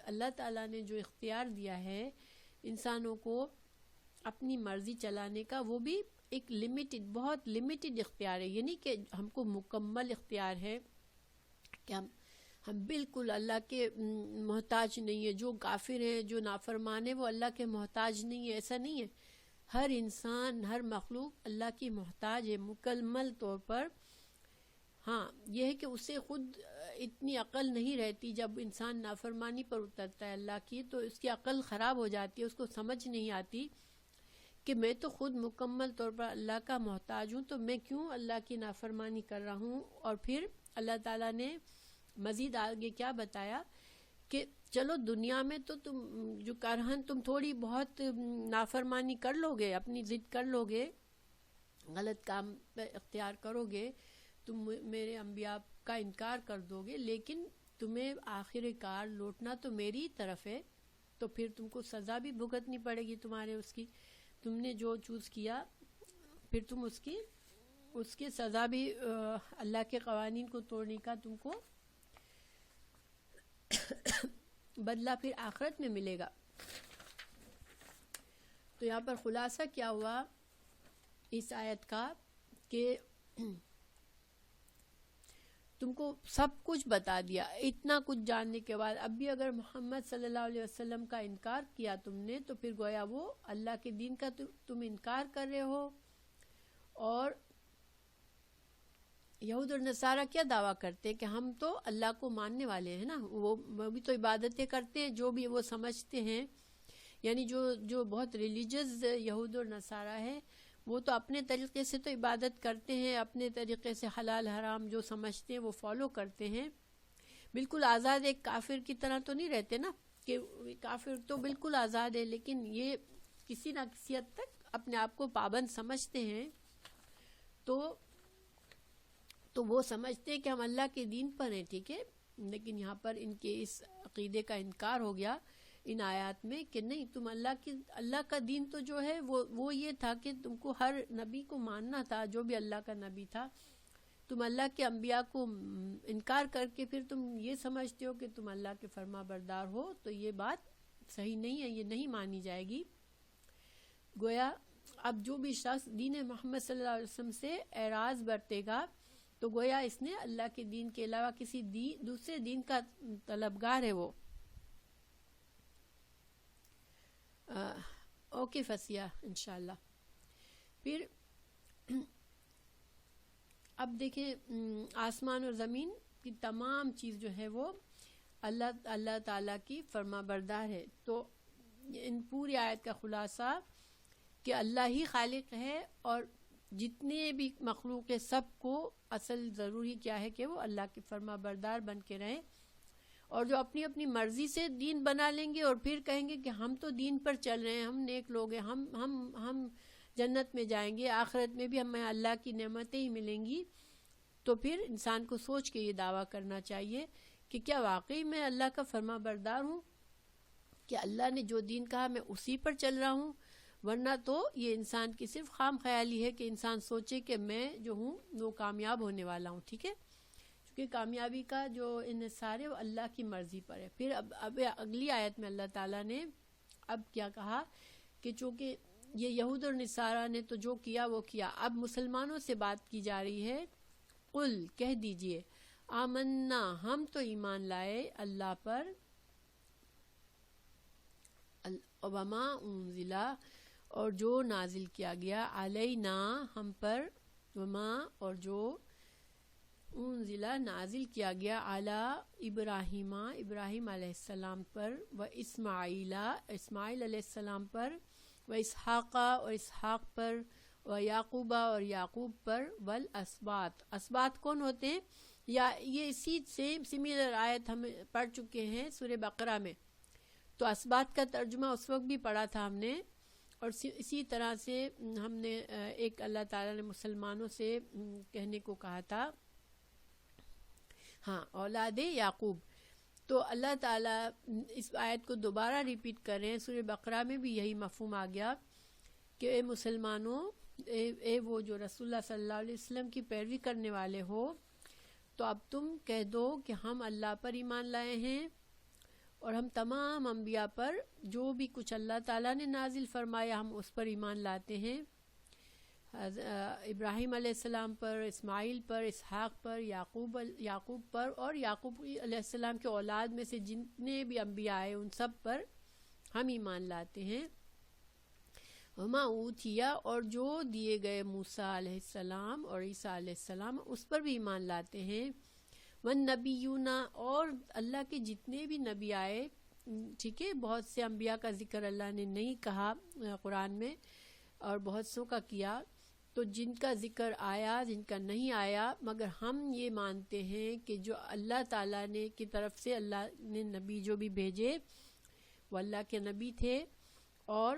اللہ تعالیٰ نے جو اختیار دیا ہے انسانوں کو اپنی مرضی چلانے کا، وہ بھی ایک بہت لمیٹڈ اختیار ہے. یعنی کہ ہم کو مکمل اختیار ہے کہ ہم بالکل اللہ کے محتاج نہیں ہے. جو کافر ہیں، جو نافرمان ہیں، وہ اللہ کے محتاج نہیں ہے، ایسا نہیں ہے. ہر انسان، ہر مخلوق اللہ کی محتاج ہے مکمل طور پر. ہاں یہ ہے کہ اسے خود اتنی عقل نہیں رہتی. جب انسان نافرمانی پر اترتا ہے اللہ کی، تو اس کی عقل خراب ہو جاتی ہے، اس کو سمجھ نہیں آتی کہ میں تو خود مکمل طور پر اللہ کا محتاج ہوں، تو میں کیوں اللہ کی نافرمانی کر رہا ہوں. اور پھر اللہ تعالیٰ نے مزید آگے کیا بتایا کہ چلو دنیا میں تو تم جو کرہن تم تھوڑی بہت نافرمانی کر لو گے، اپنی ضد کر لو گے، غلط کام پہ اختیار کرو گے، تم میرے انبیاء کا انکار کر دو گے، لیکن تمہیں آخر کار لوٹنا تو میری طرف ہے. تو پھر تم کو سزا بھی بھگتنی پڑے گی تمہارے اس کی، تم نے جو چوز کیا، پھر تم اس کی سزا بھی اللہ کے قوانین کو توڑنے کا تم کو بدلہ پھر آخرت میں ملے گا. تو یہاں پر خلاصہ کیا ہوا اس آیت کا کہ تم کو سب کچھ بتا دیا، اتنا کچھ جاننے کے بعد اب بھی اگر محمد صلی اللہ علیہ وسلم کا انکار کیا تم نے، تو پھر گویا وہ اللہ کے دین کا تم انکار کر رہے ہو. اور یہود اور نصارہ کیا دعویٰ کرتے ہیں کہ ہم تو اللہ کو ماننے والے ہیں نا، وہ بھی تو عبادتیں کرتے ہیں جو بھی وہ سمجھتے ہیں. یعنی جو بہت ریلیجس یہود اور نصارہ ہے وہ تو اپنے طریقے سے تو عبادت کرتے ہیں، اپنے طریقے سے حلال حرام جو سمجھتے ہیں وہ فالو کرتے ہیں. بالکل آزاد ایک کافر کی طرح تو نہیں رہتے نا، کہ کافر تو بالکل آزاد ہے، لیکن یہ کسی نہ کسی حد تک اپنے آپ کو پابند سمجھتے ہیں. تو وہ سمجھتے ہیں کہ ہم اللہ کے دین پر ہیں، ٹھیک ہے. لیکن یہاں پر ان کے اس عقیدے کا انکار ہو گیا ان آیات میں کہ نہیں، تم اللہ کا دین تو جو ہے وہ یہ تھا کہ تم کو ہر نبی کو ماننا تھا، جو بھی اللہ کا نبی تھا. تم اللہ کے انبیاء کو انکار کر کے پھر تم یہ سمجھتے ہو کہ تم اللہ کے فرما بردار ہو، تو یہ بات صحیح نہیں ہے، یہ نہیں مانی جائے گی. گویا اب جو بھی شخص دین محمد صلی اللہ علیہ وسلم سے اعراض برتے گا تو گویا اس نے اللہ کے دین کے علاوہ کسی دوسرے دین کا طلبگار ہے وہ. اوکے فسیہ انشاءاللہ. پھر اب دیکھیں آسمان اور زمین کی تمام چیز جو ہے وہ اللہ تعالیٰ کی فرما بردار ہے. تو ان پوری آیت کا خلاصہ کہ اللہ ہی خالق ہے، اور جتنے بھی مخلوق ہے سب کو اصل ضروری کیا ہے کہ وہ اللہ کے فرما بردار بن کے رہیں. اور جو اپنی اپنی مرضی سے دین بنا لیں گے اور پھر کہیں گے کہ ہم تو دین پر چل رہے ہیں، ہم نیک لوگ ہیں، ہم جنت میں جائیں گے، آخرت میں بھی ہمیں اللہ کی نعمتیں ہی ملیں گی، تو پھر انسان کو سوچ کے یہ دعویٰ کرنا چاہیے کہ کیا واقعی میں اللہ کا فرما بردار ہوں، کہ اللہ نے جو دین کہا میں اسی پر چل رہا ہوں. ورنہ تو یہ انسان کی صرف خام خیالی ہے کہ انسان سوچے کہ میں جو ہوں وہ کامیاب ہونے والا ہوں، ٹھیک ہے. کہ کامیابی کا جو انحصار ہے وہ اللہ کی مرضی پر ہے. پھر اب اگلی آیت میں اللہ تعالیٰ نے اب کیا کہا کہ چونکہ یہ یہود اور نصارہ نے تو جو کیا وہ کیا، اب مسلمانوں سے بات کی جا رہی ہے. قل کہہ دیجئے، آمنا ہم تو ایمان لائے اللہ پر، وما انزلا اور جو نازل کیا گیا، علینا ہم پر، وما اور جو انزلا نازل کیا گیا، علی ابراہیم علیہ السلام پر، و اسماعیل علیہ السلام پر، و اسحاق اور اسحاق پر، و یعقوب اور یعقوب پر، والاسباط. اسباط کون ہوتے ہیں؟ یا یہ اسی سیم سملر آیت ہم پڑھ چکے ہیں سورہ بقرہ میں. تو اسباط کا ترجمہ اس وقت بھی پڑھا تھا ہم نے، اور اسی طرح سے ہم نے ایک اللہ تعالیٰ نے مسلمانوں سے کہنے کو کہا تھا، ہاں، اولاد یعقوب. تو اللہ تعالیٰ اس آیت کو دوبارہ ریپیٹ کر رہے ہیں. سورہ بقرہ میں بھی یہی مفہوم آ گیا کہ اے مسلمانوں، اے وہ جو رسول اللہ صلی اللہ علیہ وسلم کی پیروی کرنے والے ہو، تو اب تم کہہ دو کہ ہم اللہ پر ایمان لائے ہیں، اور ہم تمام انبیاء پر جو بھی کچھ اللہ تعالیٰ نے نازل فرمایا ہم اس پر ایمان لاتے ہیں. ابراہیم علیہ السلام پر، اسماعیل پر، اسحاق پر، یعقوب پر، اور یعقوب علیہ السلام کے اولاد میں سے جتنے بھی انبیاء آئے ان سب پر ہم ایمان لاتے ہیں. وما اوتیا اور جو دیے گئے موسیٰ علیہ السلام اور عیسیٰ علیہ السلام اس پر بھی ایمان لاتے ہیں. والنبیون اور اللہ کے جتنے بھی نبی آئے، ٹھیک ہے. بہت سے انبیاء کا ذکر اللہ نے نہیں کہا قرآن میں، اور بہت سو کا کیا. تو جن کا ذکر آیا، جن کا نہیں آیا، مگر ہم یہ مانتے ہیں کہ جو اللہ تعالیٰ نے کی طرف سے اللہ نے نبی جو بھی بھیجے وہ اللہ کے نبی تھے، اور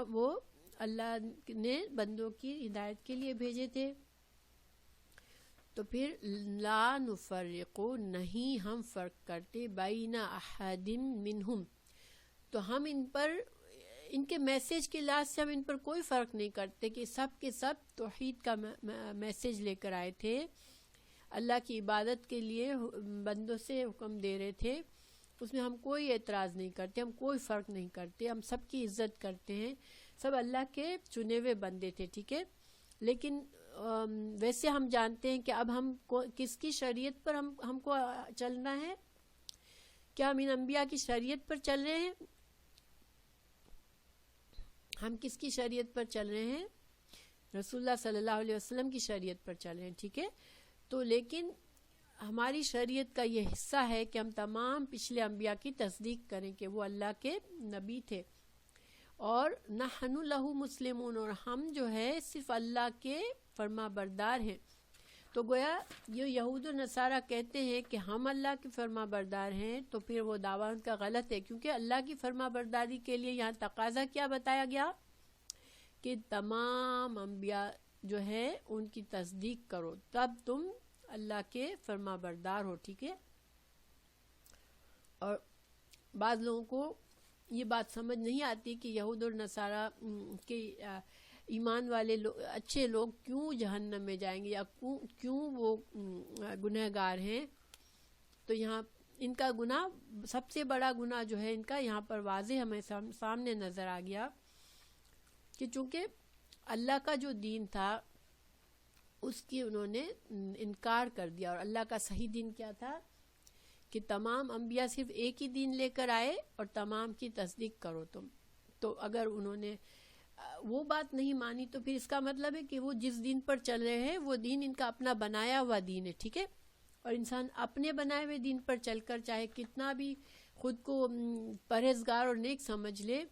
وہ اللہ نے بندوں کی ہدایت کے لیے بھیجے تھے. تو پھر لا نفرق نہیں ہم فرق کرتے، بین احد منہم، تو ہم ان پر ان کے میسیج کے لحاظ سے ہم ان پر کوئی فرق نہیں کرتے کہ سب کے سب توحید کا میسیج لے کر آئے تھے، اللہ کی عبادت کے لیے بندوں سے حکم دے رہے تھے. اس میں ہم کوئی اعتراض نہیں کرتے، ہم کوئی فرق نہیں کرتے، ہم سب کی عزت کرتے ہیں. سب اللہ کے چنے ہوئے بندے تھے، ٹھیک ہے. لیکن ویسے ہم جانتے ہیں کہ اب ہم کس کی شریعت پر ہم کو چلنا ہے؟ کیا ہم ان انبیاء کی شریعت پر چل رہے ہیں؟ ہم کس کی شریعت پر چل رہے ہیں؟ رسول اللہ صلی اللہ علیہ وسلم کی شریعت پر چل رہے ہیں، ٹھیک ہے؟ تو لیکن ہماری شریعت کا یہ حصہ ہے کہ ہم تمام پچھلے انبیاء کی تصدیق کریں کہ وہ اللہ کے نبی تھے، اور نحن لہ مسلمون، اور ہم جو ہے صرف اللہ کے فرما بردار ہیں۔ تو گویا یہ یہود و نصارہ کہتے ہیں کہ ہم اللہ کے فرما بردار ہیں، تو پھر وہ دعویٰ ان کا غلط ہے، کیونکہ اللہ کی فرما برداری کے لیے یہاں تقاضا کیا بتایا گیا کہ تمام انبیاء جو ہے ان کی تصدیق کرو، تب تم اللہ کے فرما بردار ہو، ٹھیک ہے؟ اور بعض لوگوں کو یہ بات سمجھ نہیں آتی کہ یہود اور نصارہ کے ایمان والے اچھے لوگ کیوں جہنم میں جائیں گے، یا کیوں وہ گنہگار ہیں۔ تو یہاں ان کا گناہ، سب سے بڑا گناہ جو ہے ان کا یہاں پر واضح ہمیں سامنے نظر آ گیا کہ چونکہ اللہ کا جو دین تھا اس کی انہوں نے انکار کر دیا، اور اللہ کا صحیح دین کیا تھا کہ تمام انبیاء صرف ایک ہی دین لے کر آئے اور تمام کی تصدیق کرو تم۔ تو اگر انہوں نے وہ بات نہیں مانی تو پھر اس کا مطلب ہے کہ وہ جس دین پر چل رہے ہیں وہ دین ان کا اپنا بنایا ہوا دین ہے، ٹھیک ہے؟ اور انسان اپنے بنائے ہوئے دین پر چل کر چاہے کتنا بھی خود کو پرہیزگار اور نیک سمجھ لے،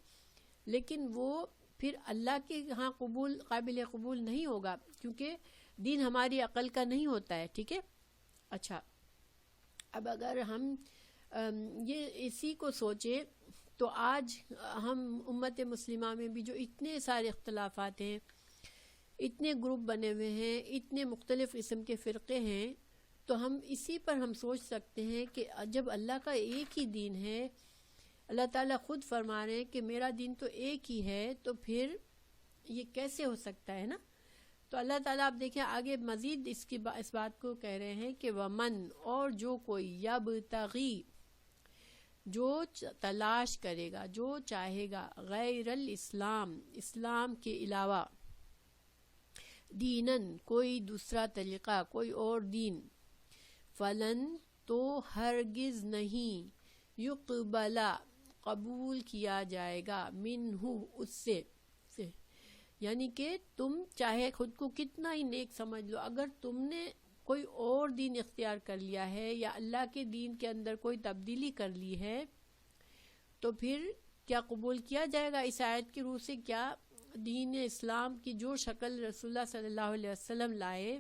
لیکن وہ پھر اللہ کے ہاں قابل قبول نہیں ہوگا، کیونکہ دین ہماری عقل کا نہیں ہوتا ہے، ٹھیک ہے؟ اچھا، اب اگر ہم یہ اسی کو سوچیں تو آج ہم امت مسلمہ میں بھی جو اتنے سارے اختلافات ہیں، اتنے گروپ بنے ہوئے ہیں، اتنے مختلف قسم کے فرقے ہیں، تو ہم اسی پر ہم سوچ سکتے ہیں کہ جب اللہ کا ایک ہی دین ہے، اللہ تعالیٰ خود فرما رہے ہیں کہ میرا دین تو ایک ہی ہے، تو پھر یہ کیسے ہو سکتا ہے نا؟ تو اللہ تعالیٰ آپ دیکھیں آگے مزید اس بات کو کہہ رہے ہیں کہ ومن، اور جو کوئی یبتغی، جو تلاش کرے گا، جو چاہے گا، غیر الاسلام، اسلام کے علاوہ، دینن، کوئی دوسرا طریقہ، کوئی اور دین، فلن، تو ہرگز نہیں، یقبلا، قبول کیا جائے گا، منہ، اس سے، یعنی کہ تم چاہے خود کو کتنا ہی نیک سمجھ لو، اگر تم نے کوئی اور دین اختیار کر لیا ہے یا اللہ کے دین کے اندر کوئی تبدیلی کر لی ہے، تو پھر کیا قبول کیا جائے گا؟ اس آیت کی روح سے کیا دین اسلام کی جو شکل رسول اللہ صلی اللہ علیہ وسلم لائے،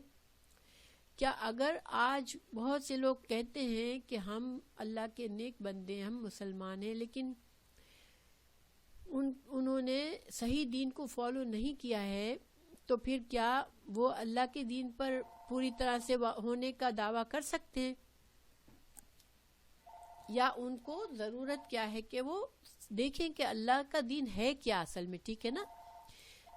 کیا اگر آج بہت سے لوگ کہتے ہیں کہ ہم اللہ کے نیک بندے ہیں، ہم مسلمان ہیں، لیکن انہوں نے صحیح دین کو فالو نہیں کیا ہے، تو پھر کیا وہ اللہ کے دین پر پوری طرح سے ہونے کا دعویٰ کر سکتے ہیں؟ یا ان کو ضرورت کیا ہے کہ وہ دیکھیں کہ اللہ کا دین ہے کیا اصل میں، ٹھیک ہے نا؟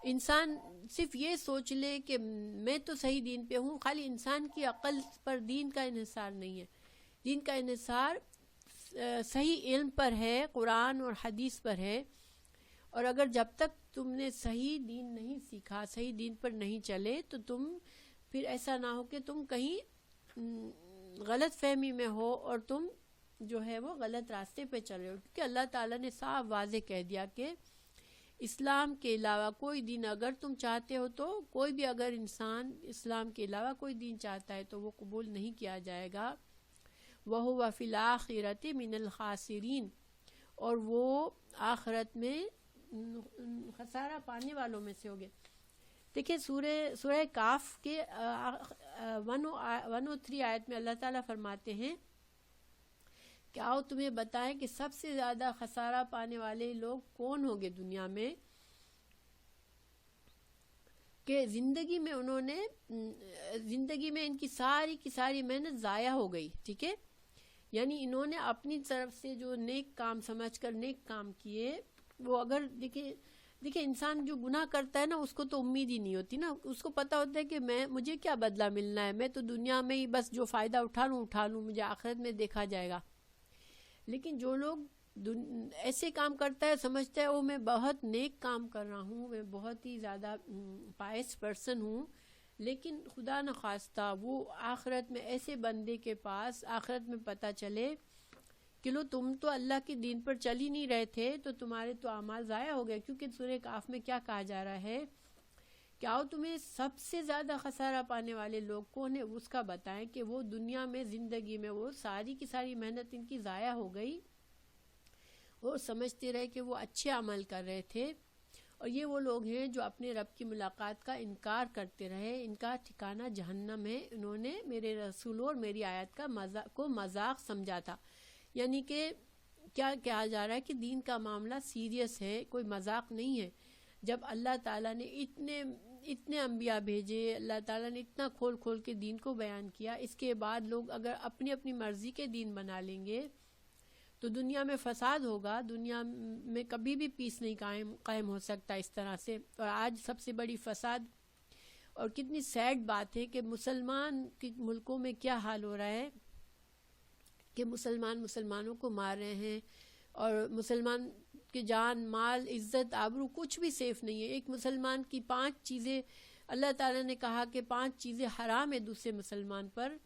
انسان صرف یہ سوچ لے کہ میں تو صحیح دین پہ ہوں، خالی انسان کی عقل پر دین کا انحصار نہیں ہے، دین کا انحصار صحیح علم پر ہے، قرآن اور حدیث پر ہے، اور اگر جب تک تم نے صحیح دین نہیں سیکھا، صحیح دین پر نہیں چلے، تو تم پھر ایسا نہ ہو کہ تم کہیں غلط فہمی میں ہو اور تم جو ہے وہ غلط راستے پہ چل رہے ہو، کیونکہ اللہ تعالیٰ نے صاف واضح کہہ دیا کہ اسلام کے علاوہ کوئی دین اگر تم چاہتے ہو، تو کوئی بھی اگر انسان اسلام کے علاوہ کوئی دین چاہتا ہے تو وہ قبول نہیں کیا جائے گا، وَهُوَ فِي الْآخِرَةِ مِنَ الْخَاسِرِينَ، اور وہ آخرت میں خسارہ پانے والوں میں سے ہوگے۔ دیکھیں سورہ کاف کے 103 آیت میں اللہ تعالیٰ فرماتے ہیں کہ آؤ تمہیں بتائیں کہ سب سے زیادہ خسارہ پانے والے لوگ کون ہوں گے دنیا میں، کہ زندگی میں ان کی ساری محنت ضائع ہو گئی، ٹھیک ہے؟ یعنی انہوں نے اپنی طرف سے جو نیک کام سمجھ کر نیک کام کیے، وہ اگر دیکھیں انسان جو گناہ کرتا ہے نا، اس کو تو امید ہی نہیں ہوتی نا، اس کو پتہ ہوتا ہے کہ مجھے کیا بدلہ ملنا ہے، میں تو دنیا میں ہی بس جو فائدہ اٹھا لوں، مجھے آخرت میں دیکھا جائے گا۔ لیکن جو لوگ ایسے کام کرتا ہے، سمجھتا ہے میں بہت نیک کام کر رہا ہوں، میں بہت ہی زیادہ پائس پرسن ہوں، لیکن خدا نخواستہ وہ آخرت میں ایسے بندے کے پاس آخرت میں پتہ چلے کہ لو تم تو اللہ کے دین پر چل ہی نہیں رہے تھے، تو تمہارے تو اعمال ضائع ہو گئے. کیونکہ سورہ کاف میں کیا کہا جا رہا ہے کہ آؤ تمہیں سب سے زیادہ خسارہ پانے والے لوگ کون ہیں، اس کا بتائیں کہ وہ دنیا میں زندگی میں وہ ساری کی ساری محنت ان کی ضائع ہو گئی، وہ سمجھتے رہے کہ وہ اچھے عمل کر رہے تھے، اور یہ وہ لوگ ہیں جو اپنے رب کی ملاقات کا انکار کرتے رہے. ان کا ٹھکانہ جہنم ہے. انہوں نے میرے رسولوں اور میری آیت کا مذاق سمجھا تھا. یعنی کہ کیا کہا جا رہا ہے کہ دین کا معاملہ سیریس ہے، کوئی مذاق نہیں ہے. جب اللہ تعالیٰ نے اتنے انبیاء بھیجے، اللہ تعالیٰ نے اتنا کھول کھول کے دین کو بیان کیا، اس کے بعد لوگ اگر اپنی اپنی مرضی کے دین بنا لیں گے تو دنیا میں فساد ہوگا. دنیا میں کبھی بھی پیس نہیں قائم ہو سکتا اس طرح سے. اور آج سب سے بڑی فساد اور کتنی سیڈ بات ہے کہ مسلمان کے ملکوں میں کیا حال ہو رہا ہے کہ مسلمانوں کو مار رہے ہیں، اور مسلمان کی جان، مال، عزت، آبرو کچھ بھی سیف نہیں ہے. ایک مسلمان کی 5 چیزیں اللہ تعالیٰ نے کہا کہ 5 چیزیں حرام ہے دوسرے مسلمان پر.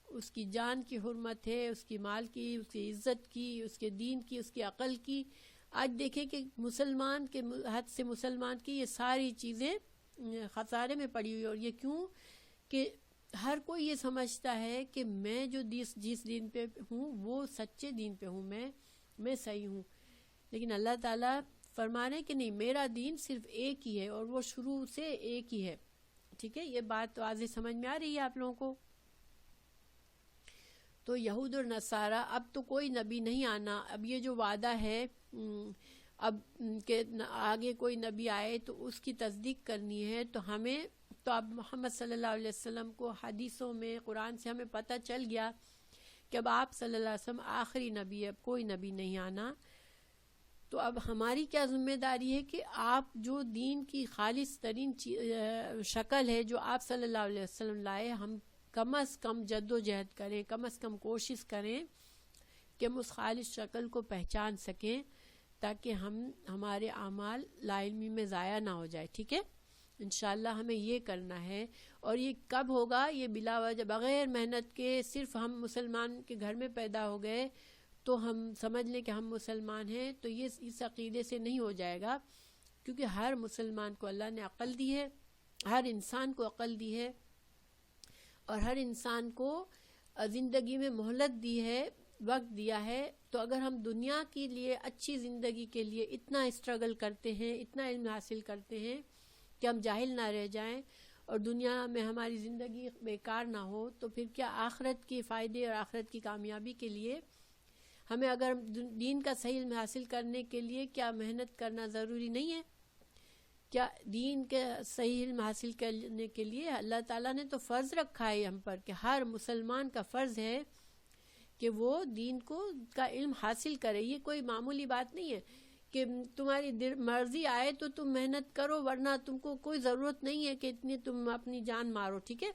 اس کی جان کی حرمت ہے، اس کی مال کی، اس کی عزت کی، اس کے دین کی، اس کی عقل کی. آج دیکھیں کہ مسلمان کے حد سے مسلمان کی یہ ساری چیزیں خسارے میں پڑی ہوئی. اور یہ کیوں کہ ہر کوئی یہ سمجھتا ہے کہ میں جو جس دین پہ ہوں وہ سچے دین پہ ہوں، میں صحیح ہوں. لیکن اللہ تعالیٰ فرما رہے ہیں کہ نہیں، میرا دین صرف ایک ہی ہے اور وہ شروع سے ایک ہی ہے. ٹھیک ہے، یہ بات واضح سمجھ میں آ رہی ہے آپ لوگوں کو؟ تو یہود اور نصارہ اب تو کوئی نبی نہیں آنا. اب یہ جو وعدہ ہے اب کہ آگے کوئی نبی آئے تو اس کی تصدیق کرنی ہے، تو ہمیں تو اب محمد صلی اللہ علیہ وسلم کو حدیثوں میں، قرآن سے ہمیں پتہ چل گیا کہ اب آپ صلی اللہ علیہ وسلم آخری نبی ہے، اب کوئی نبی نہیں آنا. تو اب ہماری کیا ذمہ داری ہے کہ آپ جو دین کی خالص ترین شکل ہے جو آپ صلی اللہ علیہ وسلم لائے، ہم کم از کم جد و جہد کریں، کم از کم کوشش کریں کہ ہم اس خالص شکل کو پہچان سکیں، تاکہ ہمارے اعمال لا علمی میں ضائع نہ ہو جائے. ٹھیک ہے، انشاءاللہ ہمیں یہ کرنا ہے. اور یہ کب ہوگا؟ یہ بلا وجہ بغیر محنت کے، صرف ہم مسلمان کے گھر میں پیدا ہو گئے تو ہم سمجھ لیں کہ ہم مسلمان ہیں، تو یہ اس عقیدے سے نہیں ہو جائے گا. کیونکہ ہر مسلمان کو اللہ نے عقل دی ہے، ہر انسان کو عقل دی ہے، اور ہر انسان کو زندگی میں مہلت دی ہے، وقت دیا ہے. تو اگر ہم دنیا کے لیے، اچھی زندگی کے لیے اتنا اسٹرگل کرتے ہیں، اتنا علم حاصل کرتے ہیں کہ ہم جاہل نہ رہ جائیں اور دنیا میں ہماری زندگی بیکار نہ ہو، تو پھر کیا آخرت کے فائدے اور آخرت کی کامیابی کے لیے ہمیں اگر دین کا صحیح علم حاصل کرنے کے لیے کیا محنت کرنا ضروری نہیں ہے؟ کیا دین کے صحیح علم حاصل کرنے کے لیے اللہ تعالیٰ نے تو فرض رکھا ہے ہم پر کہ ہر مسلمان کا فرض ہے کہ وہ دین کا علم حاصل کرے. یہ کوئی معمولی بات نہیں ہے کہ تمہاری مرضی آئے تو تم محنت کرو، ورنہ تم کو کوئی ضرورت نہیں ہے کہ اتنی تم اپنی جان مارو. ٹھیک ہے،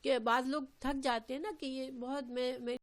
کہ بعض لوگ تھک جاتے ہیں نا کہ یہ بہت میں